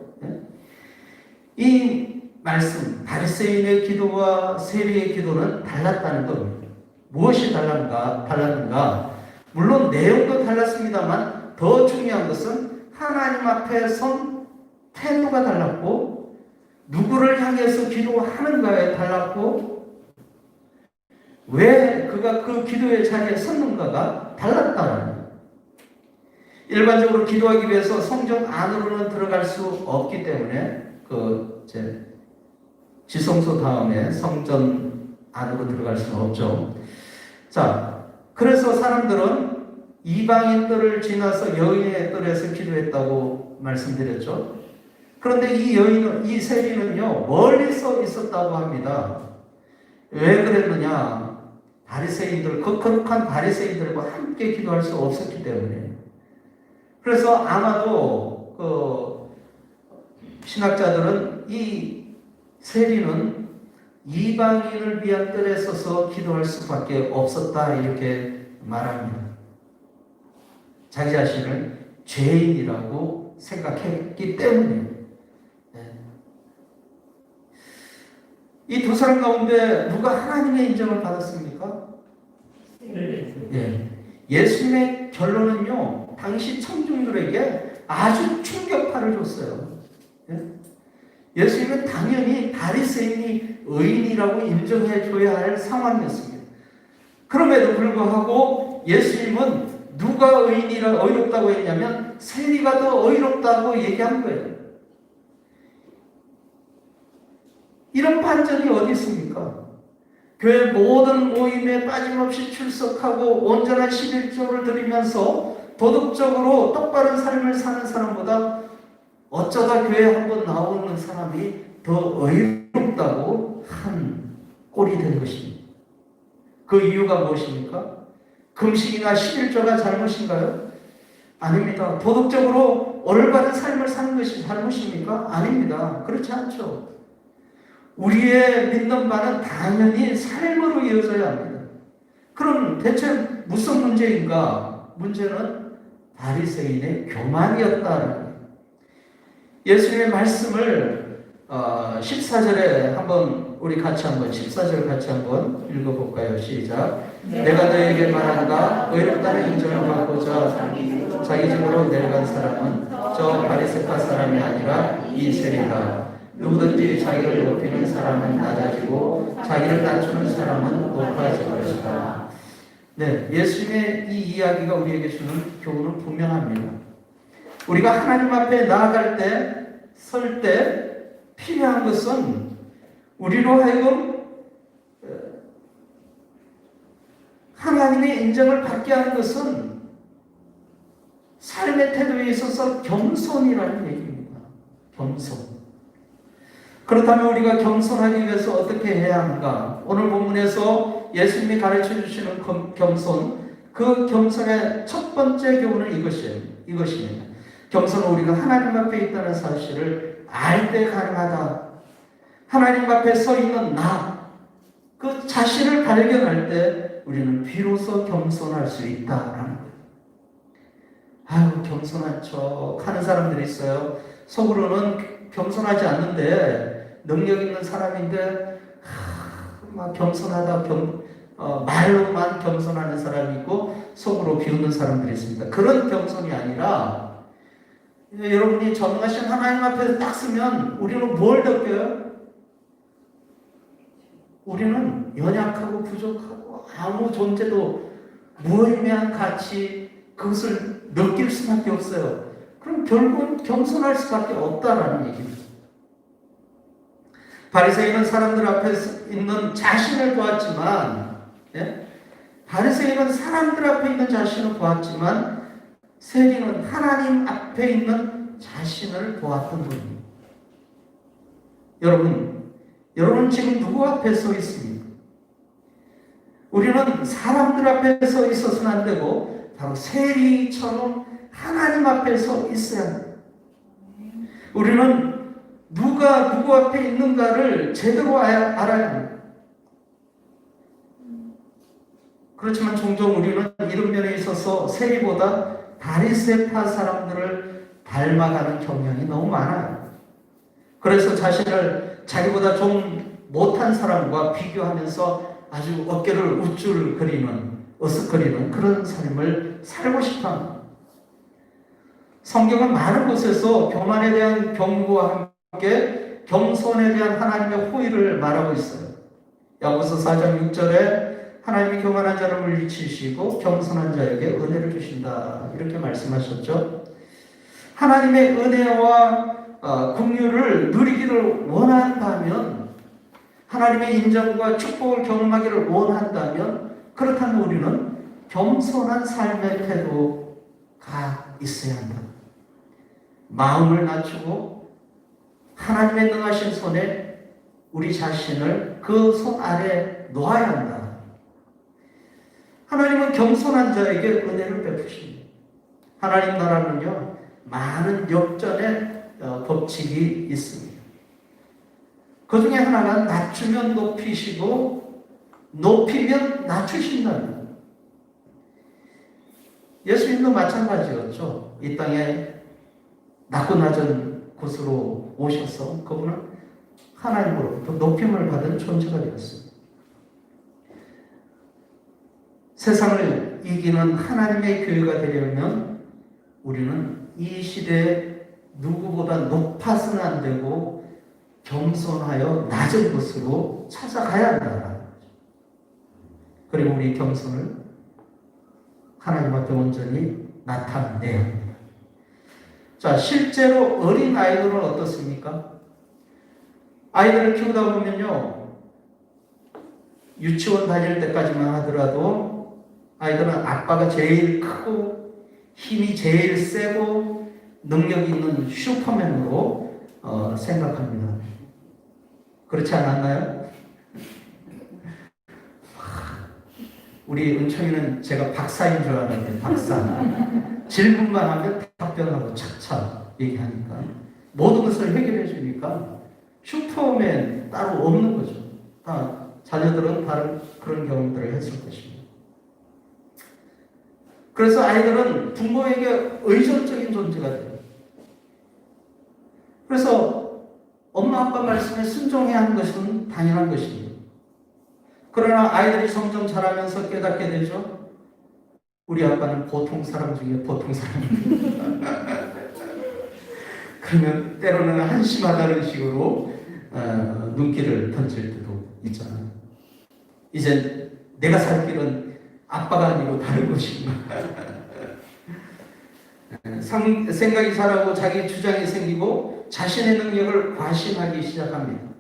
이 말씀 바리새인의 기도와 세리의 기도는 달랐다는 겁니다. 무엇이 달랐는가? 물론 내용도 달랐습니다만 더 중요한 것은 하나님 앞에 선 태도가 달랐고 누구를 향해서 기도하는가에 달랐고 왜 그가 그 기도의 자리에 섰는가가 달랐다는 거예요. 일반적으로 기도하기 위해서 성전 안으로는 들어갈 수 없기 때문에 지성소 다음에 성전 안으로 들어갈 수는 없죠. 자, 그래서 사람들은 이방인들을 지나서 여인의 뜰에서 기도했다고 말씀드렸죠. 그런데 이 세리는요, 멀리서 있었다고 합니다. 왜 그랬느냐? 거룩한 바리새인들과 함께 기도할 수 없었기 때문에. 그래서 아마도 신학자들은 이 세리는 이방인을 위한 뜰에 서서 기도할 수밖에 없었다 이렇게 말합니다. 자기 자신을 죄인이라고 생각했기 때문에. 이 두 사람 가운데 누가 하나님의 인정을 받았습니까? 예수님의 결론은요, 당시 청중들에게 아주 충격파를 줬어요. 예수님은 당연히 바리새인이 의인이라고 인정해줘야 할 상황이었습니다. 그럼에도 불구하고 예수님은 누가 의롭다고 했냐면 세리가 더 의롭다고 얘기한 거예요. 이런 반전이 어디 있습니까? 교회 모든 모임에 빠짐없이 출석하고 온전한 11조를 드리면서 도덕적으로 똑바른 삶을 사는 사람보다 어쩌다 교회에 한번 나오는 사람이 더 의롭다고 한 꼴이 된 것입니다. 그 이유가 무엇입니까? 금식이나 11조가 잘못인가요? 아닙니다. 도덕적으로 올바른 삶을 사는 것이 잘못입니까? 아닙니다. 그렇지 않죠. 우리의 믿는 바는 당연히 삶으로 이어져야 합니다. 그럼 대체 무슨 문제인가? 문제는 바리새인의 교만이었다는 거예요. 예수님의 말씀을 14절에 우리 같이 한번 14절 같이 한번 읽어볼까요? 시작. 내가 너에게 말한다. 의롭다는 인정을 받고자 자기 집으로 내려간 사람은 저 바리새파 사람이 아니라 이 세리다. 누구든지 자기를 높이는 사람은 낮아지고 자기를 낮추는 사람은 높아질 것이다. 네, 예수님의 이 이야기가 우리에게 주는 교훈은 분명합니다. 우리가 하나님 앞에 나아갈 때, 설 때 필요한 것은 우리로 하여금 하나님의 인정을 받게 하는 것은 삶의 태도에 있어서 겸손이라는 얘기입니다. 겸손. 그렇다면 우리가 겸손하기 위해서 어떻게 해야 하는가? 오늘 본문에서 예수님이 가르쳐 주시는 겸손, 그 겸손의 첫 번째 교훈은 이것입니다. 겸손은 우리가 하나님 앞에 있다는 사실을 알 때 가능하다. 하나님 앞에 서 있는 그 자신을 발견할 때 우리는 비로소 겸손할 수 있다라는 거예요. 아유, 겸손한 척 하는 사람들이 있어요. 속으로는 겸손하지 않는데 능력 있는 사람인데 막 겸손하다 말로만 겸손하는 사람이 있고 속으로 비웃는 사람들이 있습니다. 그런 겸손이 아니라 여러분이 전능하신 하나님 앞에서 딱 서면 우리는 뭘 느껴요? 우리는 연약하고 부족하고 아무 존재도 무의미한 가치 그것을 느낄 수밖에 없어요. 그럼 결국은 겸손할 수밖에 없다라는 얘기입니다. 바리새인은 사람들 앞에 있는 자신을 보았지만, 바리새인은 사람들 앞에 있는 자신을 보았지만, 세리는 하나님 앞에 있는 자신을 보았던 겁니다. 여러분 지금 누구 앞에 서 있습니까? 우리는 사람들 앞에 서 있어서는 안 되고 바로 세리처럼 하나님 앞에 서 있어야 합니다. 우리는 누가 누구 앞에 있는가를 제대로 알아야 합니다. 그렇지만 종종 우리는 이런 면에 있어서 세리보다 바리새파 사람들을 닮아가는 경향이 너무 많아요. 그래서 자신을 자기보다 좀 못한 사람과 비교하면서 아주 어깨를 우쭐거리는, 어쓱거리는 그런 삶을 살고 싶어합니다. 성경은 많은 곳에서 교만에 대한 경고와 함께 겸손에 대한 하나님의 호의를 말하고 있어요. 야고보서 4장 6절에 하나님이 교만한 자를 물리치시고 겸손한 자에게 은혜를 주신다, 이렇게 말씀하셨죠. 하나님의 은혜와 긍휼을 누리기를 원한다면, 하나님의 인정과 축복을 경험하기를 원한다면, 그렇다면 우리는 겸손한 삶의 태도가 있어야 한다. 마음을 낮추고 하나님의 능하신 손에 우리 자신을 그 손 아래 놓아야 한다. 하나님은 겸손한 자에게 은혜를 베푸십니다. 하나님 나라는요, 많은 역전의 법칙이 있습니다. 그 중에 하나가 낮추면 높이시고 높이면 낮추신다는, 예수님도 마찬가지였죠. 이 땅에 낮고 낮은 곳으로 오셔서 그분은 하나님으로부터 높임을 받은 존재가 되었습니다. 세상을 이기는 하나님의 교회가 되려면 우리는 이 시대에 누구보다 높아서는 안 되고 겸손하여 낮은 곳으로 찾아가야 한다는 거죠. 그리고 우리 겸손을 하나님 앞에 온전히 나타내야 합니다. 자, 실제로 어린 아이들은 어떻습니까? 아이들을 키우다 보면요, 유치원 다닐 때까지만 하더라도 아이들은 아빠가 제일 크고 힘이 제일 세고 능력 있는 슈퍼맨으로 생각합니다. 그렇지 않았나요? 우리 은총이는 제가 박사인 줄 알았는데, 박사. 질문만 하면 답변하고 착착 얘기하니까, 모든 것을 해결해 주니까 슈퍼맨 따로 없는 거죠. 자녀들은 다른 그런 경험들을 했을 것입니다. 그래서 아이들은 부모에게 의존적인 존재가 돼요. 그래서 엄마 아빠 말씀에 순종해야 하는 것은 당연한 것입니다. 그러나 아이들이 점점 자라면서 깨닫게 되죠. 우리 아빠는 보통 사람 중에 보통 사람입니다. 그러면 때로는 한심하다는 식으로 눈길을 던질 때도 있잖아요. 이제 내가 살 길은 아빠가 아니고 다른 것이구나. 생각이 자라고 자기 주장이 생기고 자신의 능력을 과신하기 시작합니다.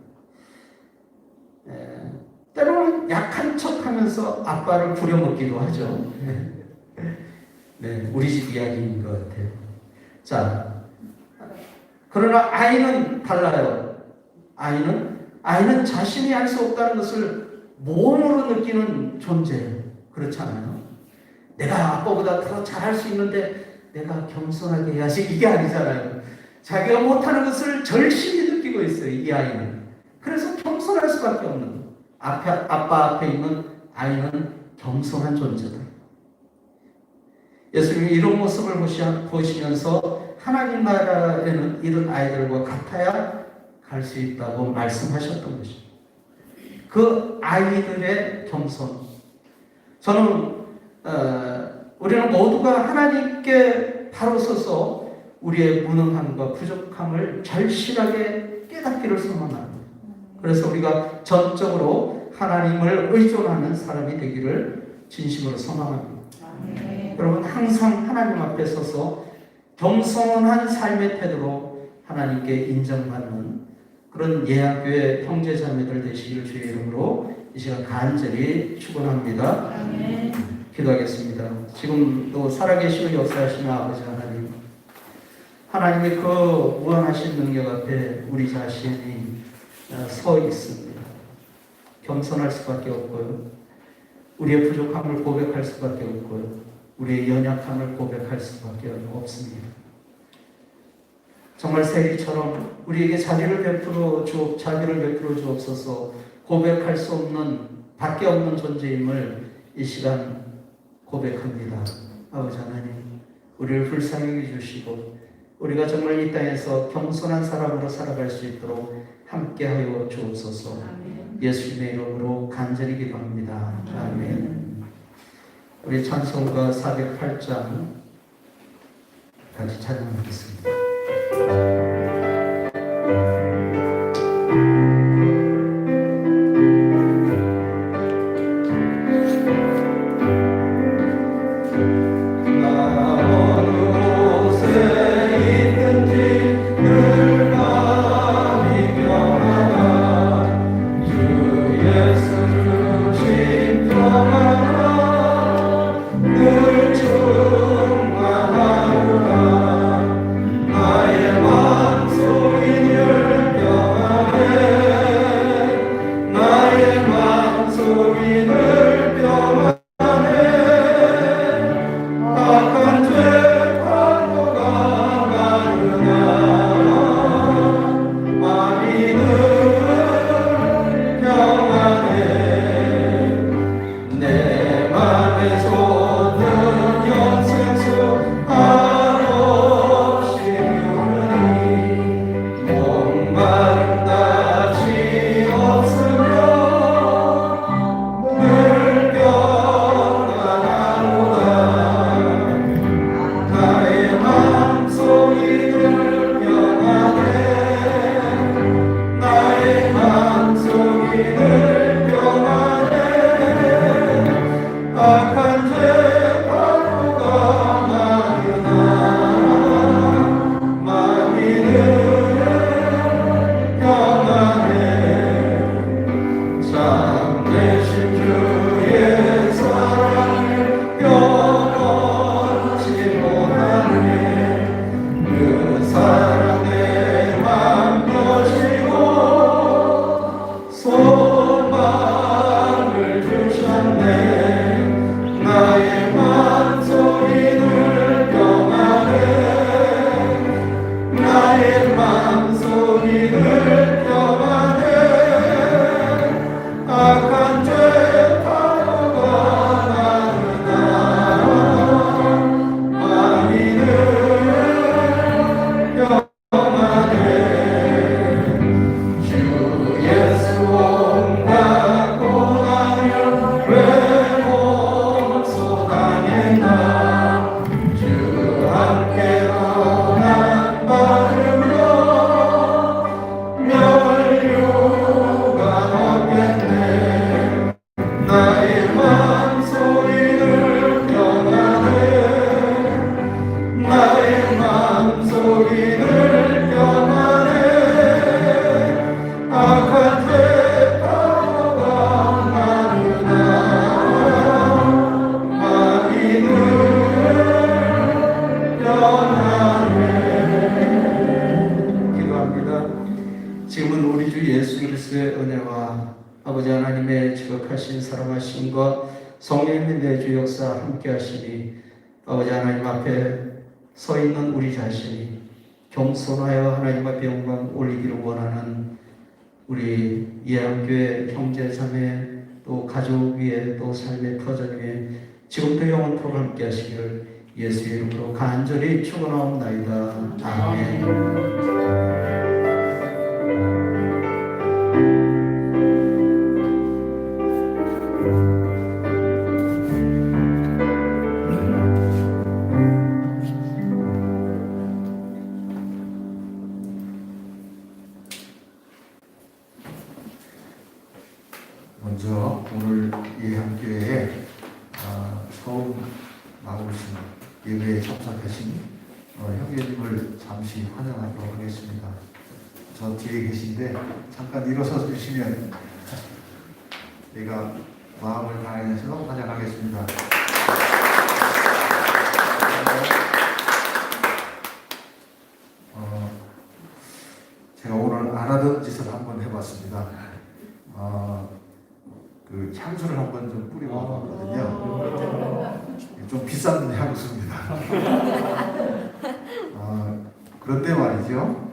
때로는 약한 척하면서 아빠를 부려먹기도 하죠. 네, 우리 집 이야기인 것 같아요. 자, 그러나 아이는 달라요. 아이는 자신이 할 수 없다는 것을 몸으로 느끼는 존재예요. 그렇지 않아요? 내가 아빠보다 더 잘할 수 있는데 내가 겸손하게 해야지, 이게 아니잖아요. 자기가 못하는 것을 절실히 느끼고 있어요, 이 아이는. 그래서 겸손할 수밖에 없는 거예요. 아빠 앞에 있는 아이는 겸손한 존재다. 예수님이 이런 모습을 보시면서 하나님 나라에는 이런 아이들과 같아야 갈 수 있다고 말씀하셨던 것입니다. 그 아이들의 겸손. 저는 우리는 모두가 하나님께 바로 서서 우리의 무능함과 부족함을 절실하게 깨닫기를 소망합니다. 그래서 우리가 전적으로 하나님을 의존하는 사람이 되기를 진심으로 소망합니다. 여러분, 항상 하나님 앞에 서서 겸손한 삶의 태도로 하나님께 인정받는 그런 예약교회 형제자매들 되시기를 주의 이름으로 이 시간 간절히 축원합니다. 기도하겠습니다. 지금도 살아계시고 역사하시는 아버지 하나님, 하나님의 그 무한하신 능력 앞에 우리 자신이 서 있습니다. 겸손할 수밖에 없고요. 우리의 부족함을 고백할 수밖에 없고요. 우리의 연약함을 고백할 수밖에 없습니다. 정말 세리처럼 우리에게 자비를 베풀어 주옵소서. 고백할 수 없는 밖에 없는 존재임을 이 시간 고백합니다. 아버지 하나님, 우리를 불쌍히 주시고 우리가 정말 이 땅에서 겸손한 사람으로 살아갈 수 있도록 함께하여 주옵소서. 예수님의 이름으로 간절히 기도합니다. 아멘. 우리 찬송가 408장 같이 찬양하겠습니다. 성령님의 내주 역사 함께 하시니 아버지 하나님 앞에 서 있는 우리 자신이 겸손하여 하나님 앞에 영광 올리기를 원하는 우리 예한교회 형제 자매 또 가족 위에 또 삶의 터전 위에 지금도 영원토록 함께 하시기를 예수의 이름으로 간절히 축원하옵나이다. 아멘. 먼저 오늘 예한교회에 처음 나오신 예배에 참석하신 형제님을 잠시 환영하도록 하겠습니다. 저 뒤에 계신데 잠깐 일어서 주시면 제가 마음을 다해서 환영하겠습니다. 제가 오늘 안 하던 짓을 한번 해봤습니다. 그 향수를 한번 좀 뿌려봤거든요. 좀 비싼 향수입니다. 그런데 말이죠.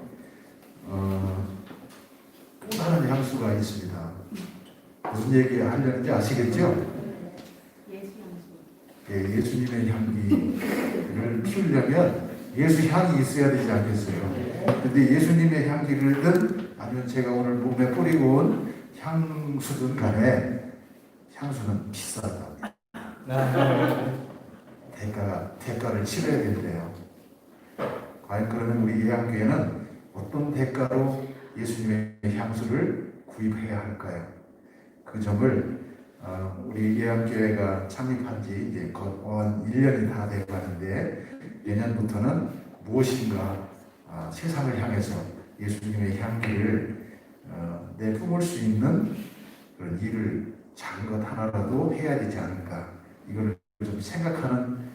또 다른 향수가 있습니다. 무슨 얘기 하려는지 아시겠죠? 예, 예수님의 향기를 피우려면 예수 향이 있어야 되지 않겠어요? 근데 예수님의 향기를든 아니면 제가 오늘 몸에 뿌리고 온 향수든 간에 향수는 비싸다. 대가를 치러야 된대요. 과연 그러면 우리 예양교회는 어떤 대가로 예수님의 향수를 구입해야 할까요? 그 점을 우리 예양교회가 창립한 지 이제 거의 1년이 다 돼가는데 내년부터는 무엇인가 세상을 향해서 예수님의 향기를 내뿜을 수 있는 그런 일을 작은 것 하나라도 해야 되지 않을까, 이걸 좀 생각하는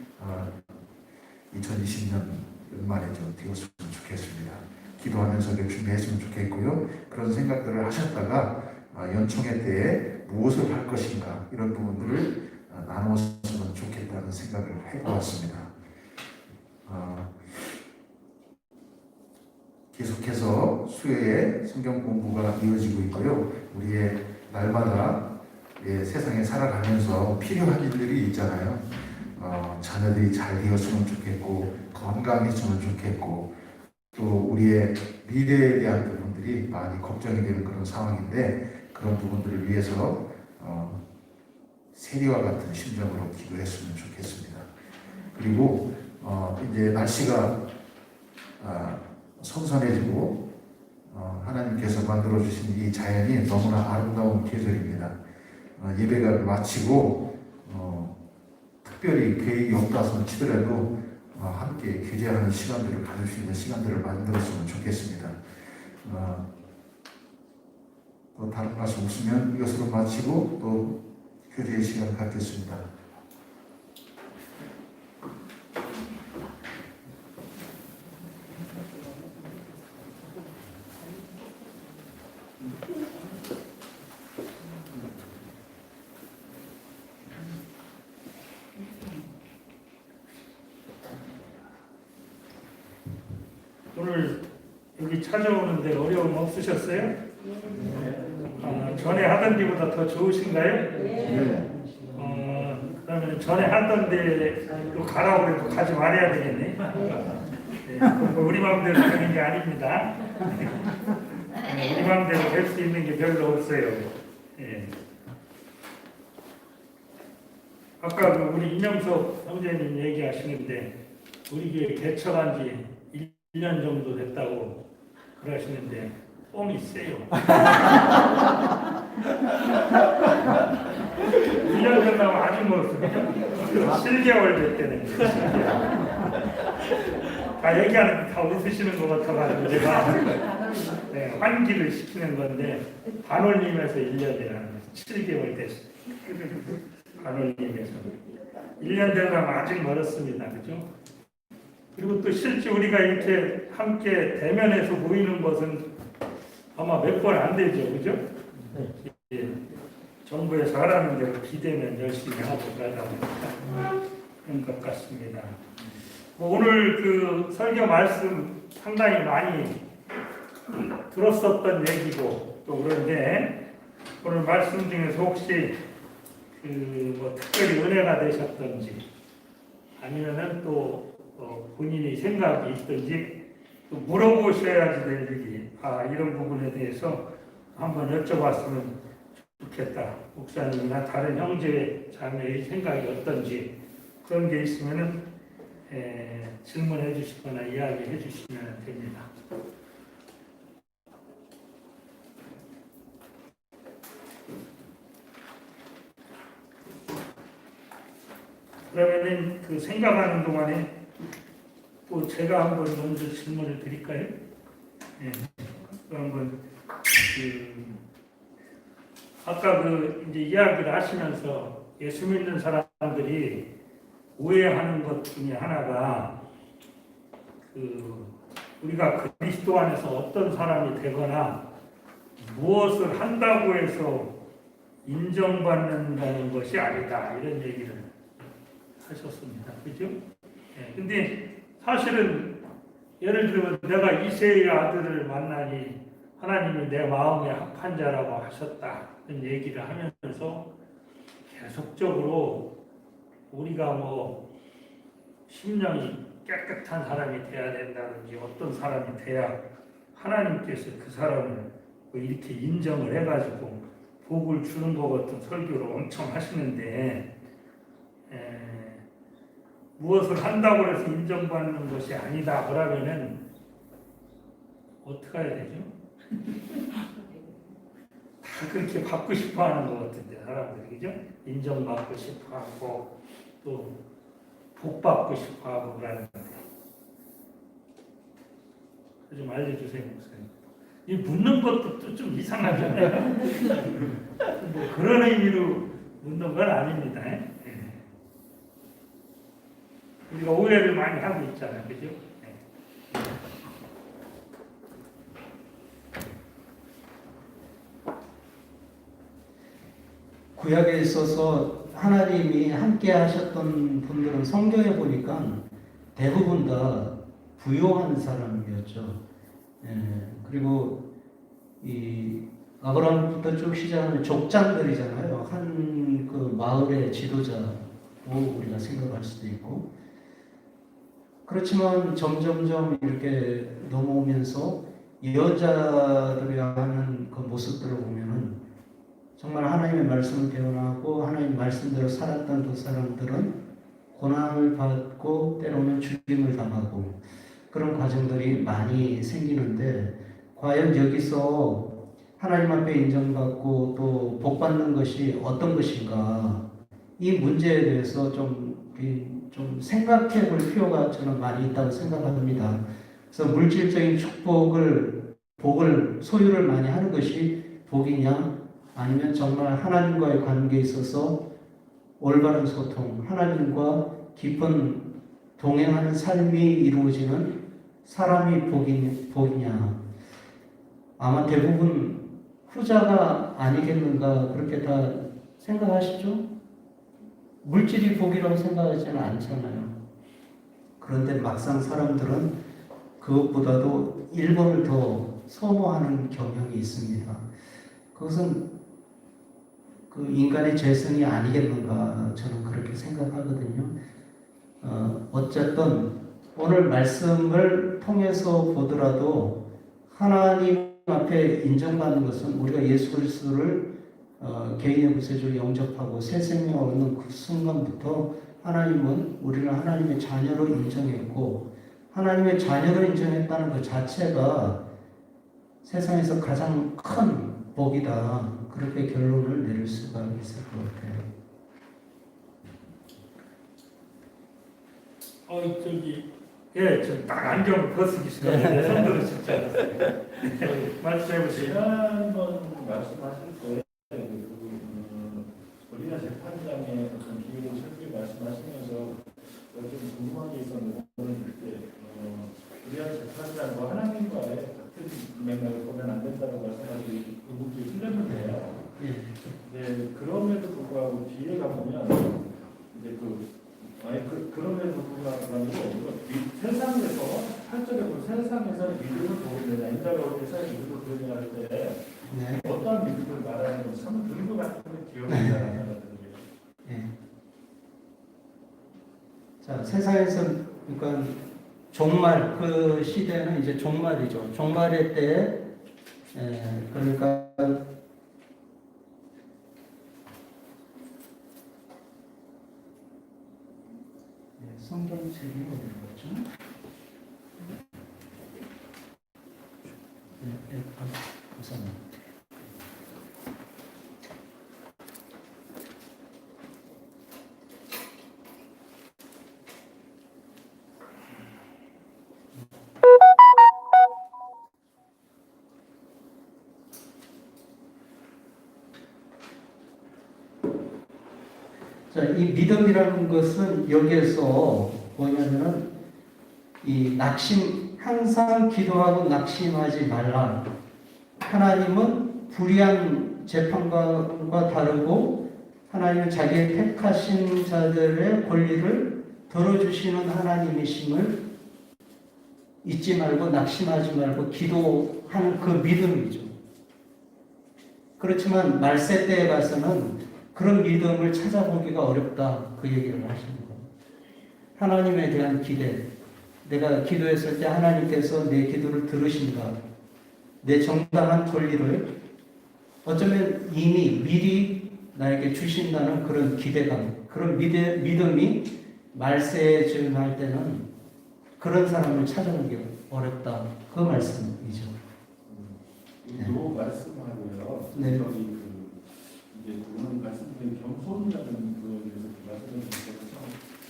2020년 연말에 좀 되었으면 좋겠습니다. 기도하면서 열심히 했으면 좋겠고요. 그런 생각들을 하셨다가 연총회 때에 무엇을 할 것인가 이런 부분들을 나눴으면 좋겠다는 생각을 해보았습니다. 계속해서 수요일에 성경 공부가 이어지고 있고요. 우리의 날마다 세상에 살아가면서 필요한 일들이 있잖아요. 자녀들이 잘 되었으면 좋겠고, 건강했으면 좋겠고, 또 우리의 미래에 대한 부분들이 많이 걱정이 되는 그런 상황인데, 그런 부분들을 위해서 세리와 같은 심정으로 기도했으면 좋겠습니다. 그리고 이제 날씨가 선선해지고 하나님께서 만들어주신 이 자연이 너무나 아름다운 계절입니다. 예배가 마치고 특별히 계획이 없다손 치더라도 함께 교제하는 시간들을 가질 수 있는 시간들을 만들었으면 좋겠습니다. 또 다른 말씀 없으면 이것으로 마치고 또 교제의 시간을 갖겠습니다. 오늘 여기 찾아오는데 어려움 없으셨어요? 전에 하던 데보다 더 좋으신가요? 그러면 전에 하던 데로 가라고 해도 가지 말아야 되겠네. 우리 마음대로 되는 게 아닙니다. 우리 마음대로 될 수 있는 게 별로 없어요. 아까 우리 이명석 형제님 얘기하시는데 우리 교회 개척한 지 1년 정도 됐다고 그러시는데 뽕이 세요. 1년 된다고 아직 멀었거든요. 7개월 됐다는 거예요. 다 얘기하는 다 웃으시는 것 같아가지고 제가 환기를 시키는 건데 반올림에서 1년이라는 7개월 됐어요. 반올림에서 1년 되려면 아직 멀었습니다. 그죠? 그리고 또 실제 우리가 이렇게 함께 대면해서 모이는 것은 아마 몇 번 안 되죠. 그죠? 정부에서 하라는 대로 기대면 열심히 하고 가다 보니까 그런 것 같습니다. 오늘 그 설교 말씀 상당히 많이 들었었던 얘기고 또 그런데 오늘 말씀 중에서 혹시 뭐 특별히 은혜가 되셨던지 아니면은 또 본인이 생각이 있든지 또 물어보셔야지 될 일이 이런 부분에 대해서 한번 여쭤봤으면 좋겠다. 목사님이나 다른 형제 자매의 생각이 어떤지 그런 게 있으면은 질문해 주시거나 이야기해 주시면 됩니다. 그러면은 그 생각하는 동안에 또 제가 한번 먼저 질문을 드릴까요? 한번 아까 이제 이야기를 하시면서 예수 믿는 사람들이 오해하는 것 중에 하나가 우리가 그리스도 안에서 어떤 사람이 되거나 무엇을 한다고 해서 인정받는다는 것이 아니다 이런 얘기를 하셨습니다. 그죠? 예, 근데 사실은 예를 들면 내가 이세의 아들을 만나니 하나님이 내 마음에 합한 자라고 하셨다는 얘기를 하면서 계속적으로 우리가 뭐 심령이 깨끗한 사람이 돼야 된다든지 어떤 사람이 돼야 하나님께서 그 사람을 뭐 이렇게 인정을 해가지고 복을 주는 것 같은 설교를 엄청 하시는데 무엇을 한다고 해서 인정받는 것이 아니다 그러면은 어떻게 해야 되죠? 다 그렇게 받고 싶어 하는 것 같은데 사람들이 그죠? 인정받고 싶어 하고 또 복받고 싶어 하고 그러는데 좀 알려주세요 목사님. 이 묻는 것도 또 좀 이상하잖아요. 뭐 그런 의미로 묻는 건 아닙니다. 우리가 오해를 많이 하고 있잖아요. 그죠? 구약에 있어서 하나님이 함께 하셨던 분들은 성경에 보니까 대부분 다 부요한 사람이었죠. 그리고 이 아브라함부터 쭉 시작하는 족장들이잖아요. 한 그 마을의 지도자로 우리가 생각할 수도 있고. 그렇지만 점점점 이렇게 넘어오면서 여자들이 하는 그 모습들을 보면은 정말 하나님의 말씀을 배워나고 하나님의 말씀대로 살았던 그 사람들은 고난을 받고 때로는 죽임을 당하고 그런 과정들이 많이 생기는데 과연 여기서 하나님 앞에 인정받고 또 복받는 것이 어떤 것인가 이 문제에 대해서 좀 생각해 볼 필요가 저는 많이 있다고 생각합니다. 그래서 물질적인 복을 소유를 많이 하는 것이 복이냐 아니면 정말 하나님과의 관계에 있어서 올바른 소통, 하나님과 깊은 동행하는 삶이 이루어지는 사람이 복이냐. 아마 대부분 후자가 아니겠는가 그렇게 다 생각하시죠? 물질이 복이라고 생각하지는 않잖아요. 그런데 막상 사람들은 그것보다도 일본을 더 선호하는 경향이 있습니다. 그것은 그 인간의 재성이 아니겠는가 저는 그렇게 생각하거든요. 어쨌든 오늘 말씀을 통해서 보더라도 하나님 앞에 인정받는 것은 우리가 예수 그리스도를 개인의 구세주로 영접하고 새 생명을 얻는 그 순간부터 하나님은 우리를 하나님의 자녀로 인정했고 하나님의 자녀로 인정했다는 그 자체가 세상에서 가장 큰 복이다. 그렇게 결론을 내릴 수가 있을 것 같아요. 딱 안경을 벗으기 시작했는데 손 들으셨지 않았어요? 말씀해보세요. 지난번 말씀하실 때 우리가 재판장의 어떤 비율을 철저히 말씀하시면서 좀 궁금한 게 있었는데 오늘 그때 우리가 재판장과 하나님과의 같은 맥락을 보면 안 된다고 말씀하시기 그 부분이 틀렸는데요. 네, 그럼에도 불구하고 뒤에 가보면 이제 그럼에도 불구하고 세상에서 8절에 보면 세상에서 믿음을 보이느냐 인자가 세상에 믿음을 보이느냐 할 때 어떤 믿음을 말하는 건지 참 그런 것 같은 기억이 나요. 자, 세상에서 그러니까 종말 그 시대는 이제 종말이죠. 종말의 때 그러니까 성경책이 어디 갔죠? 우선 자, 이 믿음이라는 것은 여기에서 뭐냐면은 이 항상 기도하고 낙심하지 말라. 하나님은 불의한 재판관과 다르고 하나님은 자기의 택하신 자들의 권리를 들어주시는 하나님이심을 잊지 말고 낙심하지 말고 기도하는 그 믿음이죠. 그렇지만 말세 때에 가서는 그런 믿음을 찾아보기가 어렵다, 그 얘기를 하시는 거예요. 하나님에 대한 기대, 내가 기도했을 때 하나님께서 내 기도를 들으신다, 내 정당한 권리를 어쩌면 이미 미리 나에게 주신다는 그런 기대감, 그런 믿음이 말세에 증할 때는 그런 사람을 찾아오기 어렵다, 그 말씀이죠. 요 말씀하고요. 네. 저기 이제 오늘 말씀드린 겸손이라는 거에 대해서 말씀을 드렸죠.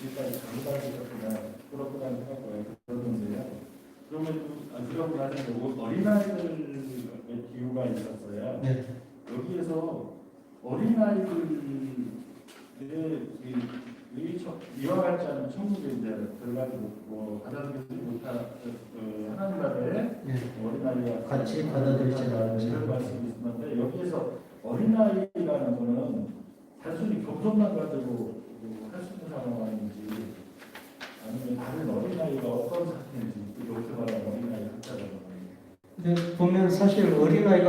지금까지 장단이었구나, 그렇구나 생각을 들었는데요. 그러고 나서 어린아이들의 기후가 있었어요. 네. 여기에서 어린아이들의 이와 같지 않은 천국에 이제 들어가지고 받아들이지 못한 하나님 나라에 네. 어린아이와 같이 받아들이지 않는 이런 말씀이 있었는데, 여기에서 어린아이라는 거는 단순히 겸손만 가지고 할 수 있는 상황인지, 아니면 다른 어린아이가 어떤 상태인지, 여기서 말하는 어린아이 한자라는 거예요. 근데 보면 사실 어린아이가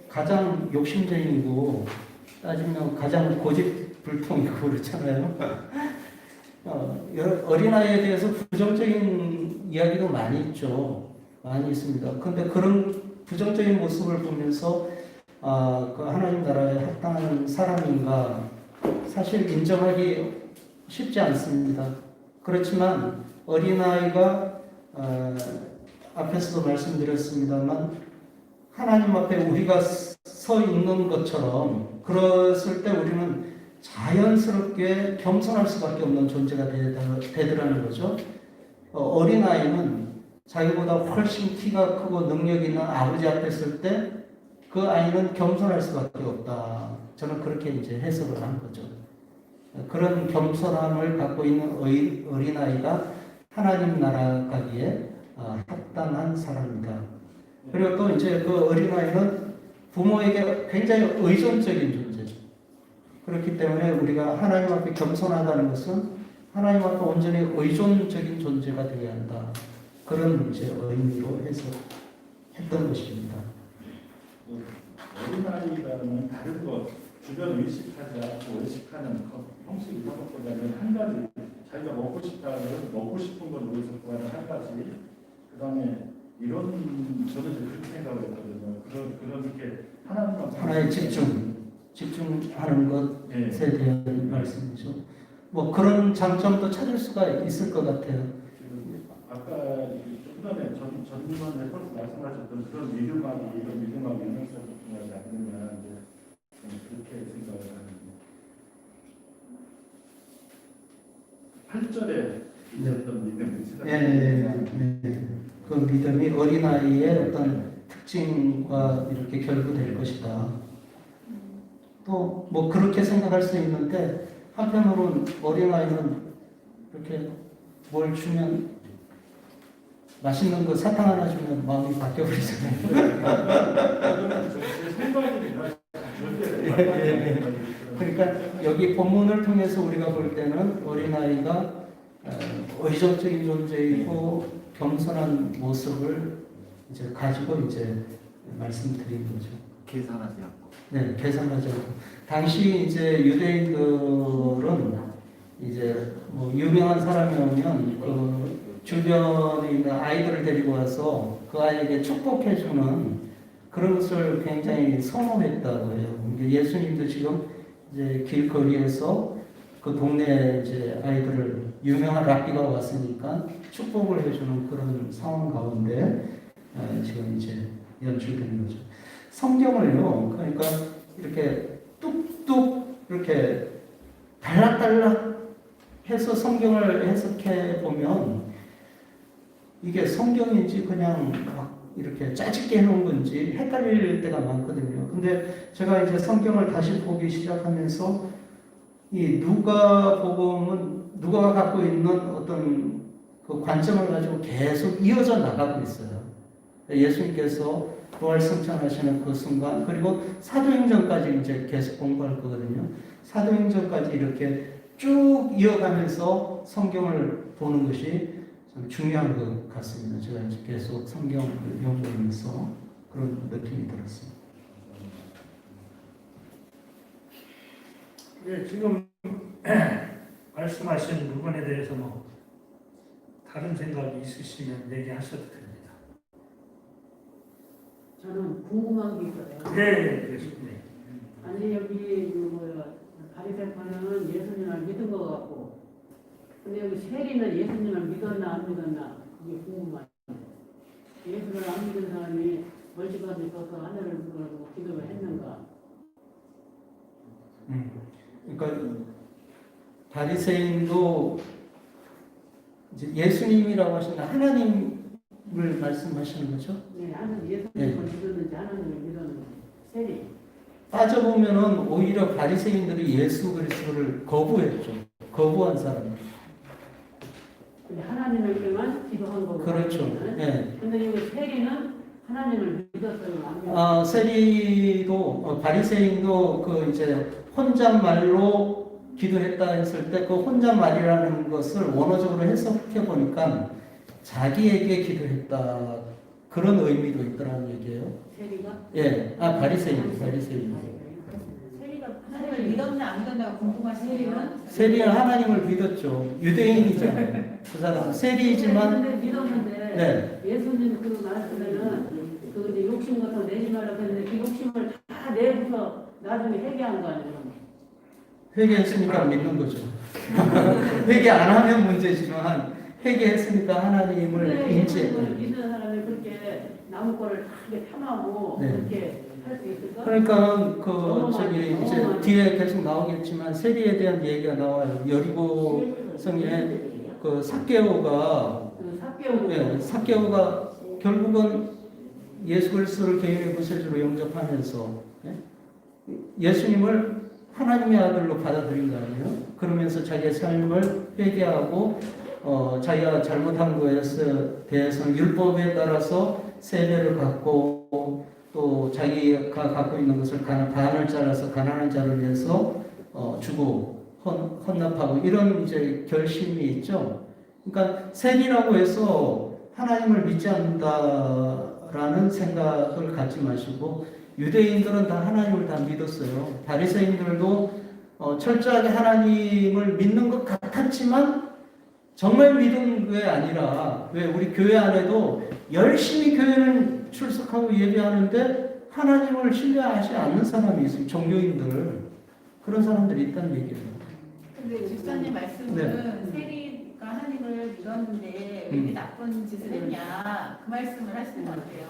가장 욕심쟁이고 따지면 가장 고집불통이고 그렇잖아요. 어린아이에 대해서 부정적인 이야기도 많이 있죠. 많이 있습니다. 그런데 그런 부정적인 모습을 보면서 그 하나님 나라에 합당한 사람인가 사실 인정하기 쉽지 않습니다. 그렇지만 어린아이가 앞에서도 말씀드렸습니다만 하나님 앞에 우리가 서 있는 것처럼 그랬을 때 우리는 자연스럽게 겸손할 수밖에 없는 존재가 되더라는 거죠. 어린아이는 자기보다 훨씬 키가 크고 능력 있는 아버지 앞에 있을 때 그 아이는 겸손할 수밖에 없다. 저는 그렇게 이제 해석을 한 거죠. 그런 겸손함을 갖고 있는 어린아이가 하나님 나라 가기에 합당한 사람이다. 그리고 또 이제 그 어린아이는 부모에게 굉장히 의존적인 존재죠. 그렇기 때문에 우리가 하나님 앞에 겸손하다는 것은 하나님 앞에 온전히 의존적인 존재가 되어야 한다. 그런 이제 의미로 해석했던 것입니다. 어린아이라는 다른 것, 주변 의식하지 않고 의식하는 형식 이런 것보다는 한 가지, 자기가 먹고 싶은 걸 위해서 구하는 한 가지, 그 다음에 이런, 저는 그렇게 생각을 했거든요. 그렇게 하나에 집중하는 것에 대한 말씀이죠. 뭐 그런 장점도 찾을 수가 있을 것 같아요. 아까 좀 전에 전문의 말씀하셨던 그런 믿음하고 이런 믿음하고 연결성이 않느냐, 이제 그렇게 생각을 하는데 8절에 있었던 믿음이 그 믿음이 어린아이의 어떤 특징과 이렇게 결부될 것이다. 또 뭐 그렇게 생각할 수 있는데 한편으로는 어린아이는 이렇게 뭘 주면 맛있는 거 사탕 하나 주면 마음이 바뀌어버리잖아요. 그러니까 여기 본문을 통해서 우리가 볼 때는 어린아이가 의존적인 존재이고 겸손한 모습을 이제 가지고 이제 말씀드린 거죠. 계산하지 않고. 네, 계산하지 않고. 당시 이제 유대인들은 이제 뭐 유명한 사람이 오면 그 주변에 있는 아이들을 데리고 와서 그 아이에게 축복해주는 그런 것을 굉장히 선호했다고 해요. 예수님도 지금 이제 길거리에서 그 동네 이제 아이들을 유명한 랍비가 왔으니까 축복을 해주는 그런 상황 가운데 지금 이제 연출되는 거죠. 성경을요, 그러니까 이렇게 뚝뚝 이렇게 달락달락 해서 성경을 해석해 보면 이게 성경인지 그냥 막 이렇게 짜집게 해놓은 건지 헷갈릴 때가 많거든요. 근데 제가 이제 성경을 다시 보기 시작하면서 이 누가복음은 누가가 갖고 있는 어떤 그 관점을 가지고 계속 이어져 나가고 있어요. 예수님께서 부활 승천하시는 그 순간, 그리고 사도행전까지 이제 계속 공부할 거거든요. 사도행전까지 이렇게 쭉 이어가면서 성경을 보는 것이 참 중요한 것 같습니다. 제가 이제 계속 성경을 연구하면서 그런 느낌이 들었습니다. 예, 지금 말씀하신 부분에 대해서 뭐 다른 생각이 있으시면 얘기하셔도 됩니다. 저는 궁금한 게 있어요. 네, 그렇습니다. 아니 여기 바리새파는 예수님을 믿은 것 같고, 근데 여기 세리는 예수님을 믿었나 안 믿었나 그게 궁금해요. 예수를 안 믿은 사람이 멀찌감치 있어서 하늘을 보고 기도를 했는가? 그러니까 바리새인도 이제 예수님이라고 하시는 하나님을 말씀하시는 거죠. 네, 하늘 예수님을 네. 믿었는지 하나님을 믿었는지 세리. 따져보면은 오히려 바리새인들이 예수 그리스도를 거부했죠. 거부한 사람. 근데 하나님에게만 기도한 거고. 그렇죠. 네. 근데 여기 세리는 하나님을 믿었어요, 안 믿었어요? 세리도 바리새인도 그 이제 혼잣말로 기도했다 했을 때 그 혼잣말이라는 것을 원어적으로 해석해 보니까 자기에게 기도했다 그런 의미도 있더라는 얘기예요. 세리가? 예, 바리새인. 세리가 하나님을 믿었나 안 믿었나가 궁금하시네요. 세리는 하나님을 믿었죠. 유대인이잖아요. 그 사람 세리지만 근데 믿었는데 네. 예수님 그 말씀에는 그 이제 욕심 같은 거 내지 말라고 했는데 그 욕심을 다 내고서 나중에 회개한 거 아니에요? 회개했으니까 믿는 거죠. 회개 안 하면 문제지만 회개했으니까 하나님을 근데 인지했다. 예수님을 믿는 사람이 그렇게 남의 거를 다 이렇게 탐하고 네. 그렇게 할 수 있을까? 그러니까 이제 뒤에 계속 나오겠지만 세리에 대한 얘기가 나와요. 여리고 성에 그 삭개오가 삭개오가 결국은 예수 그리스도를 개인의 구세주로 영접하면서 예수님을 하나님의 아들로 받아들인 거 아니에요? 그러면서 자기의 삶을 회개하고 자기가 잘못한 것에 대해서는 율법에 따라서 세배를 받고 또 자기가 갖고 있는 것을 반을 잘라서 가난한 자를 위해서 주고 헌납하고 이런 이제 결심이 있죠. 그러니까 세리라고 해서 하나님을 믿지 않는다라는 생각을 갖지 마시고 유대인들은 다 하나님을 다 믿었어요. 바리새인들도 철저하게 하나님을 믿는 것 같았지만 정말 믿은 게 아니라 왜 우리 교회 안에도 열심히 교회는 출석하고 예배하는데 하나님을 신뢰하지 않는 사람이 있어요. 종교인들 그런 사람들이 있다는 얘기예요. 근데 집사님 말씀은 세리가 하나님을 믿었는데 왜 이렇게 나쁜 짓을 했냐 그 말씀을 하시는 것 같아요.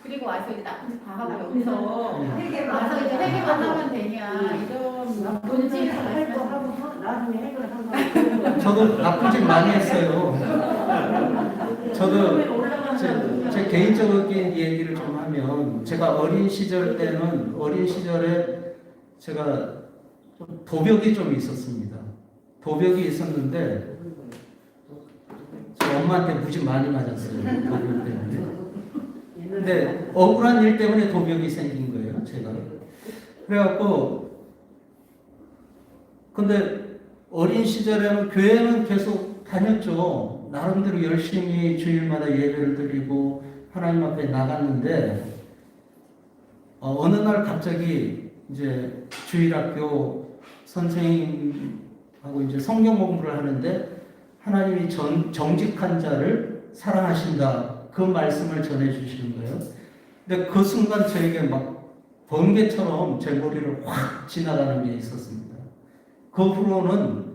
그리고 와서 이제 나쁜 짓 다 하고 여기서 와서 이제 회개만 하면 되냐 이런 나쁜 짓 할거 하고서 나중에 해결한 거. 저도 나쁜 짓 많이 했어요. 저도 제 개인적인 얘기를 좀 하면 제가 어린 시절에 제가 좀 도벽이 좀 있었습니다. 도벽이 있었는데 저 엄마한테 무지 많이 맞았어요. 도벽 때문에. 근데 억울한 일 때문에 도벽이 생긴 거예요. 제가. 그래갖고 근데 어린 시절에는 교회는 계속 다녔죠. 나름대로 열심히 주일마다 예배를 드리고 하나님 앞에 나갔는데 어느 날 갑자기 이제 주일학교 선생님하고 이제 성경 공부를 하는데 하나님이 정직한 자를 사랑하신다 그 말씀을 전해 주시는 거예요. 근데 그 순간 저에게 막 번개처럼 제 머리를 확 지나가는 게 있었습니다. 그 후로는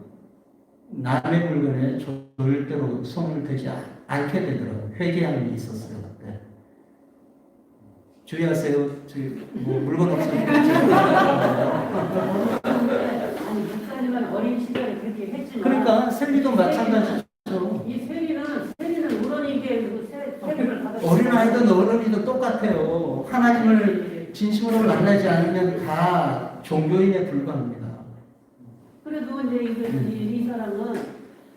남의 물건에 절대로 손을 대지 않게 되더라고요. 회개함이 있었어요. 그때. 주의하세요. 뭐 물건 없으니까. 아니 목사님은 어린 시절에 그렇게 했지만. 그러니까 셀리도 마찬가지죠. 이 세리는 우런이 이게 세리를 받아. 어린아이든 어른이든 똑같아요. 하나님을 진심으로 만나지 않으면 다 종교인에 불과합니다. 그래도 이제 이 사람은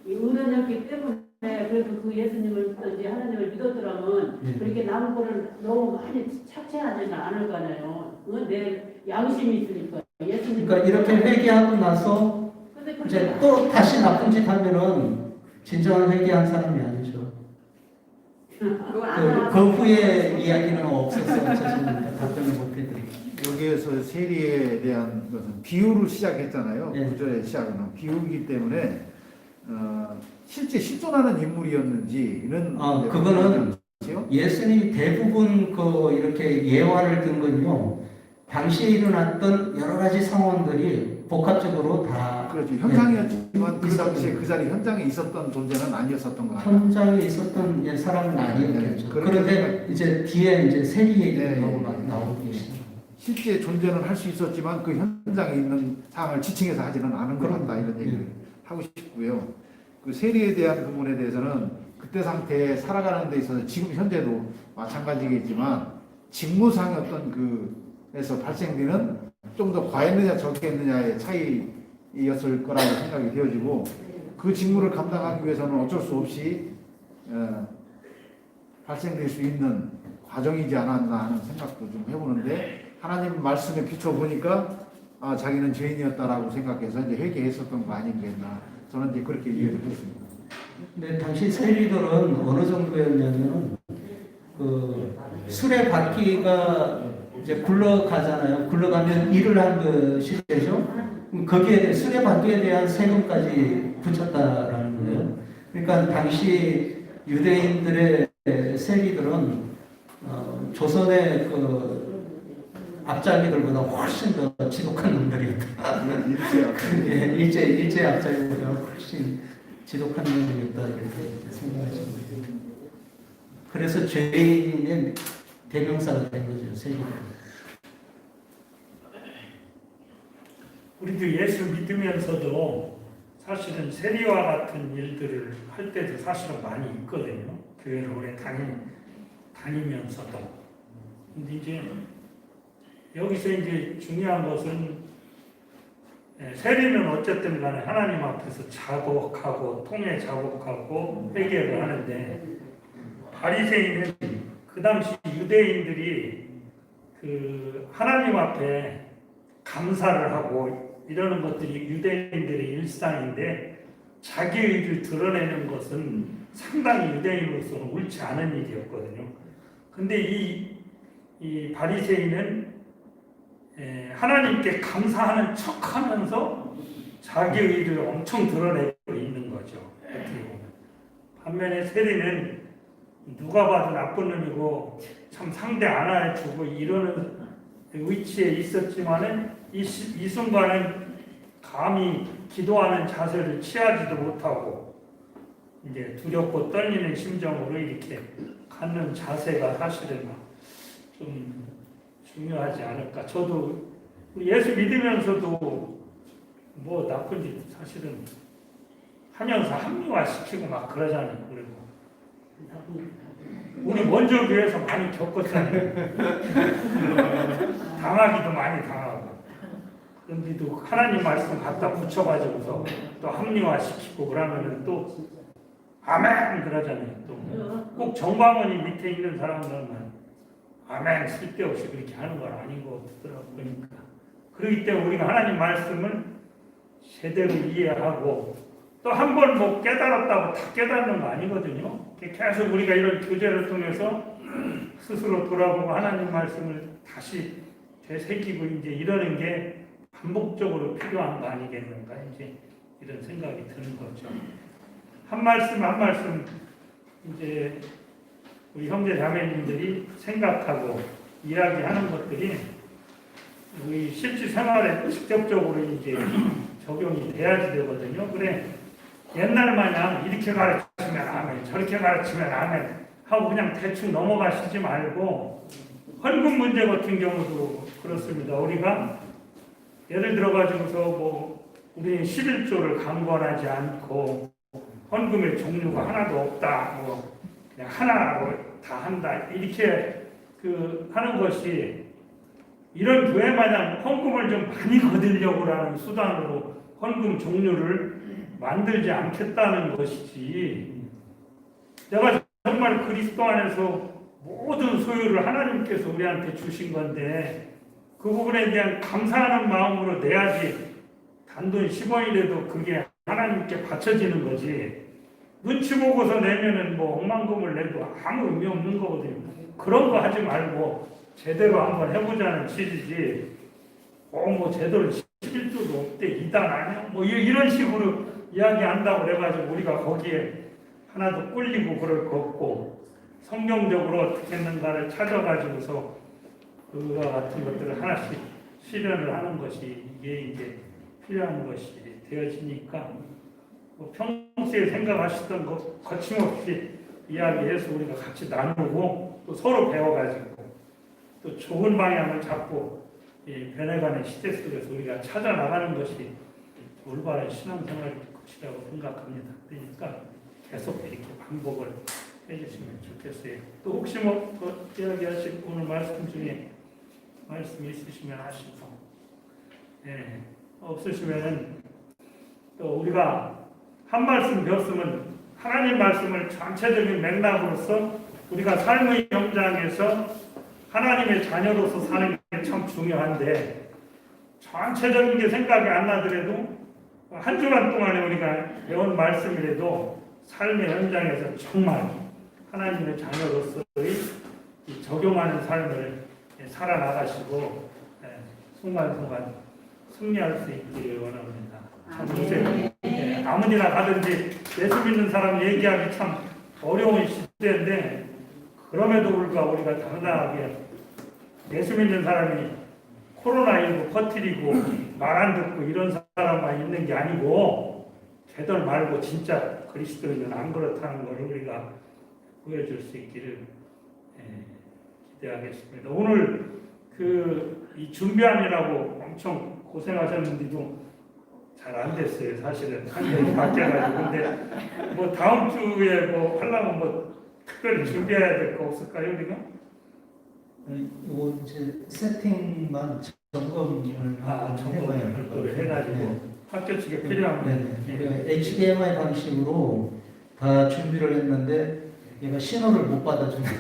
이 은혜였기 때문에 그래도 그 예수님을 이제 하나님을 믿었더라면 예. 그렇게 남은 거를 너무 많이 착취하지는 않을 거 아니에요. 그건 내 양심이 있으니까. 예수님. 그러니까 이렇게 회개하고 나서 근데 이제 또 다시 나쁜 짓 하면은 진정한 회개한 사람이 아니죠. 그 후에 이야기는 없었어요. 죄송합니다. 답변을 못 해드릴게요. 여기에서 세리에 대한 것은 비유로 시작했잖아요. 네. 구절의 시작은 비유이기 때문에 실제 실존하는 인물이었는지는 그거는 예수님이 대부분 이렇게 예화를 든 건요. 당시에 일어났던 여러 가지 상황들이 복합적으로 다 그렇죠. 현상이었지만 그 있었던 당시에 그 자리 현장에 있었던 존재는 아니었었던 것 같아요. 현장에 있었던 사람은 아니었겠죠. 네, 그런데 이제 뒤에 이제 세리 얘기가 네, 나오고 계시죠. 실제 존재는 할 수 있었지만 그 현장에 있는 상황을 지칭해서 하지는 않은 것 같다 이런 얘기를 하고 싶고요. 그 세리에 대한 부분에 대해서는 그때 상태에 살아가는 데 있어서 지금 현재도 마찬가지겠지만 직무상의 어떤 에서 발생되는 좀 더 과했느냐 적겠느냐의 차이였을 거라고 생각이 되어지고 그 직무를 감당하기 위해서는 어쩔 수 없이 발생될 수 있는 과정이지 않았나 하는 생각도 좀 해보는데 하나님 말씀에 비춰보니까 자기는 죄인이었다라고 생각해서 이제 회개했었던 거 아니겠나 저는 이제 그렇게 이해를 했습니다. 근데 당시 세리들은 어느 정도였냐면 그 수레바퀴가 이제 굴러가잖아요. 굴러가면 일을 한 그 시대죠. 거기에 대해 수레바퀴에 대한 세금까지 붙였다라는 거예요. 그러니까 당시 유대인들의 세리들은 조선의 그 앞잡이들보다 훨씬 더 지독한 놈들이었다. 일제 앞잡이보다 훨씬 지독한 놈들이었다 이렇게 생각하시면 돼요. 그래서 죄인의 대명사가 된 거죠, 세리들. 우리도 예수 믿으면서도 사실은 세리와 같은 일들을 할 때도 사실은 많이 있거든요. 교회를 오래 다니면서도. 근데 이제 여기서 이제 중요한 것은 세리는 어쨌든 간에 하나님 앞에서 자복하고 통해 자복하고 회개를 하는데 바리새인은 그 당시 유대인들이 그 하나님 앞에 감사를 하고 이러는 것들이 유대인들의 일상인데 자기 의를 드러내는 것은 상당히 유대인으로서는 옳지 않은 일이었거든요. 근데 이 바리새인은 하나님께 감사하는 척하면서 자기 의를 엄청 드러내고 있는 거죠. 어떻게 보면. 반면에 세리는 누가 봐도 나쁜 놈이고 참 상대 안 해주고 이러는 위치에 있었지만은 이 순간은 감히 기도하는 자세를 취하지도 못하고 이제 두렵고 떨리는 심정으로 이렇게 갖는 자세가 사실은 좀 중요하지 않을까. 저도 예수 믿으면서도 뭐 나쁜 짓 사실은 하면서 합리화시키고 막 그러잖아요. 그리고 우리 먼저 교회에서 많이 겪었잖아요. 당하기도 많이 당하고. 그런데도 하나님 말씀 갖다 붙여가지고서 또 합리화시키고 그러면은 또 아멘 그러잖아요. 또 꼭 정방원이 밑에 있는 사람들만 아멘 쓸데없이 그렇게 하는 건 아닌 것 같더라고요. 그러니까. 그렇기 때문에 우리가 하나님 말씀을 제대로 이해하고 또 한 번 뭐 깨달았다고 다 깨닫는 거 아니거든요. 계속 우리가 이런 교제를 통해서 스스로 돌아보고 하나님 말씀을 다시 되새기고 이제 이러는 게 반복적으로 필요한 거 아니겠는가 이제 이런 생각이 드는 거죠. 한 말씀 한 말씀 이제 우리 형제 자매님들이 생각하고 이야기하는 것들이 우리 실제 생활에 직접적으로 이제 적용이 돼야지 되거든요. 그래 옛날 마냥 이렇게 가르치면 아멘, 저렇게 가르치면 아멘 하고 그냥 대충 넘어가시지 말고 헌금 문제 같은 경우도 그렇습니다. 우리가 예를 들어가지고서 뭐 우리 11조를 강권하지 않고 헌금의 종류가 하나도 없다, 뭐 그냥 하나로 다 한다 이렇게 하는 것이 이런 교회 마냥 헌금을 좀 많이 거두려고 하는 수단으로 헌금 종류를 만들지 않겠다는 것이지 내가 정말 그리스도 안에서 모든 소유를 하나님께서 우리한테 주신 건데 그 부분에 대한 감사하는 마음으로 내야지 단돈 10원이라도 그게 하나님께 바쳐지는 거지. 눈치 보고서 내면은 뭐 억만금을 내도 아무 의미 없는 거거든요. 그런 거 하지 말고 제대로 한번 해보자는 취지지. 뭐 제대로 11조도 없대, 이단 아니야? 뭐 이런 식으로 이야기한다고 그래가지고 우리가 거기에 하나도 꿀리고 그럴 거 없고 성경적으로 어떻게 했는가를 찾아가지고서 그와 같은 것들을 하나씩 실현을 하는 것이 이게 이제 필요한 것이 되어지니까 뭐 평소에 생각하시던 것 거침없이 이야기해서 우리가 같이 나누고 또 서로 배워가지고 또 좋은 방향을 잡고 이 변해가는 시대 속에서 우리가 찾아 나가는 것이 올바른 신앙생활일 것이라고 생각합니다. 그러니까 계속 이렇게 반복을 해주시면 좋겠어요. 또 혹시 뭐 이야기하실 오늘 말씀 중에 말씀이 있으시면 하시고, 없으시면은 또 우리가 한 말씀 배웠으면 하나님 말씀을 전체적인 맥락으로서 우리가 삶의 현장에서 하나님의 자녀로서 사는 게 참 중요한데 전체적인 게 생각이 안 나더라도 한 주간 동안에 우리가 배운 말씀이라도 삶의 현장에서 정말 하나님의 자녀로서의 적용하는 삶을 살아나가시고 순간순간 승리할 수 있기를 원합니다. 참 요새 아무데나 가든지 예수 믿는 사람 얘기하기 참 어려운 시대인데 그럼에도 불구하고 우리가 당당하게 예수 믿는 사람이 코로나19 퍼뜨리고 말 안 듣고 이런 사람만 있는 게 아니고 걔들 말고 진짜 그리스도인은 안 그렇다는 것을 우리가 보여줄 수 있기를 기대하겠습니다. 오늘 이 준비하느라고 엄청 고생하셨는데도 잘 안 됐어요. 사실은 한국이 바뀌어가지고. 근데 뭐 다음 주에 뭐 하려면 뭐 특별히 준비해야 될 거 없을까요, 우리가? 이거 이제 세팅만 점검을 점검을 별도로 해가지고 학교 측에 필요한 우리가 HDMI 방식으로 다 준비를 했는데 얘가 신호를 못 받아주네요.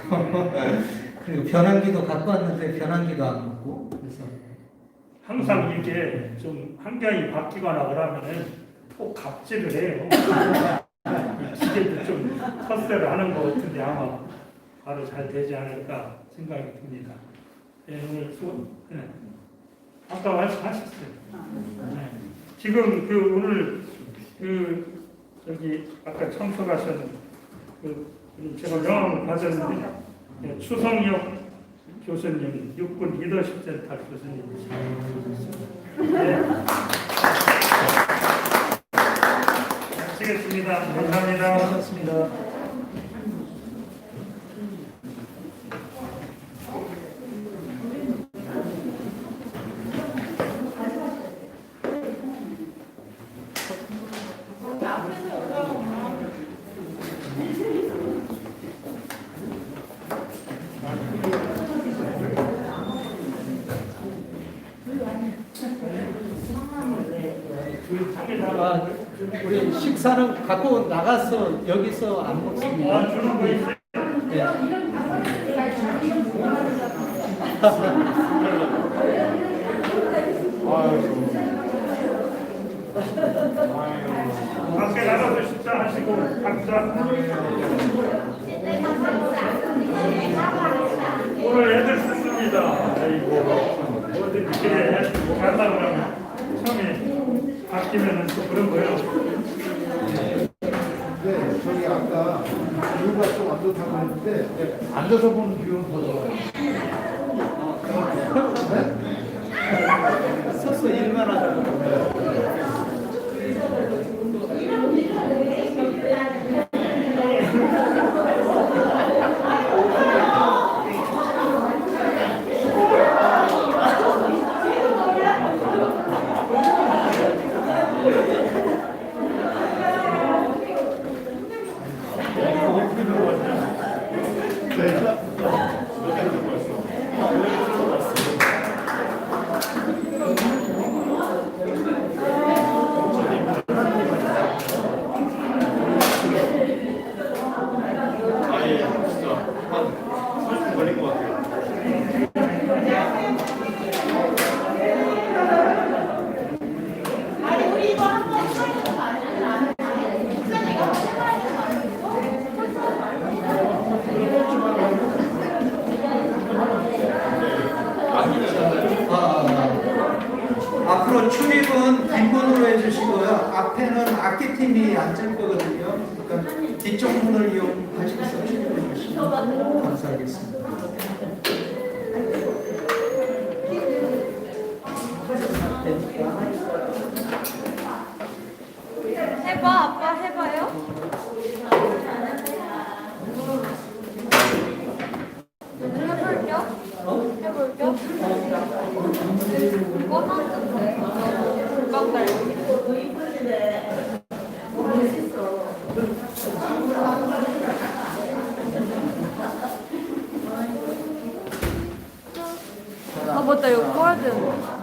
그리고 변환기도 갖고 왔는데 변환기도 안 먹고 그래서 항상 이게 좀 환경이 바뀌거나 그러면은 꼭 갑질을 해요. 이 기계도 좀 텃세를 하는 것 같은데 아마 바로 잘 되지 않을까 생각이 듭니다. 오늘 아까 말씀하셨어요. 지금 오늘 여기 아까 참석하신 제가 명함을 받았는데 추성혁 교수님, 육군 리더십 센터 교수님이십니다. 마치겠습니다. 감사합니다. 고맙습니다. 우리 식사는 갖고 나가서 여기서 안 먹습니다. 주는 거 있어요? 네. 밖에 나가서 식사하시고 각자 오늘 애들 썼습니다. 아이고 뭐든 그래 간다 그러면 처음에 바뀌면은 또 그런 거예요. 네, 저기 아까 뷰가 좀 안 좋다고 했는데 앉아서 보는 뷰는 더 좋아요. 네? 서서 일만 하자고. 앞에는 악기팀이 앉을 거거든요. 그러니까 뒤쪽 문을 이용하셔서 출입해 주시면 감사하겠습니다. 해봐, 아빠 해봐요. 해볼게요. 해볼게요. 뻔한데. 금방 달려. 아 맞다, 이거 꺼야 되는데.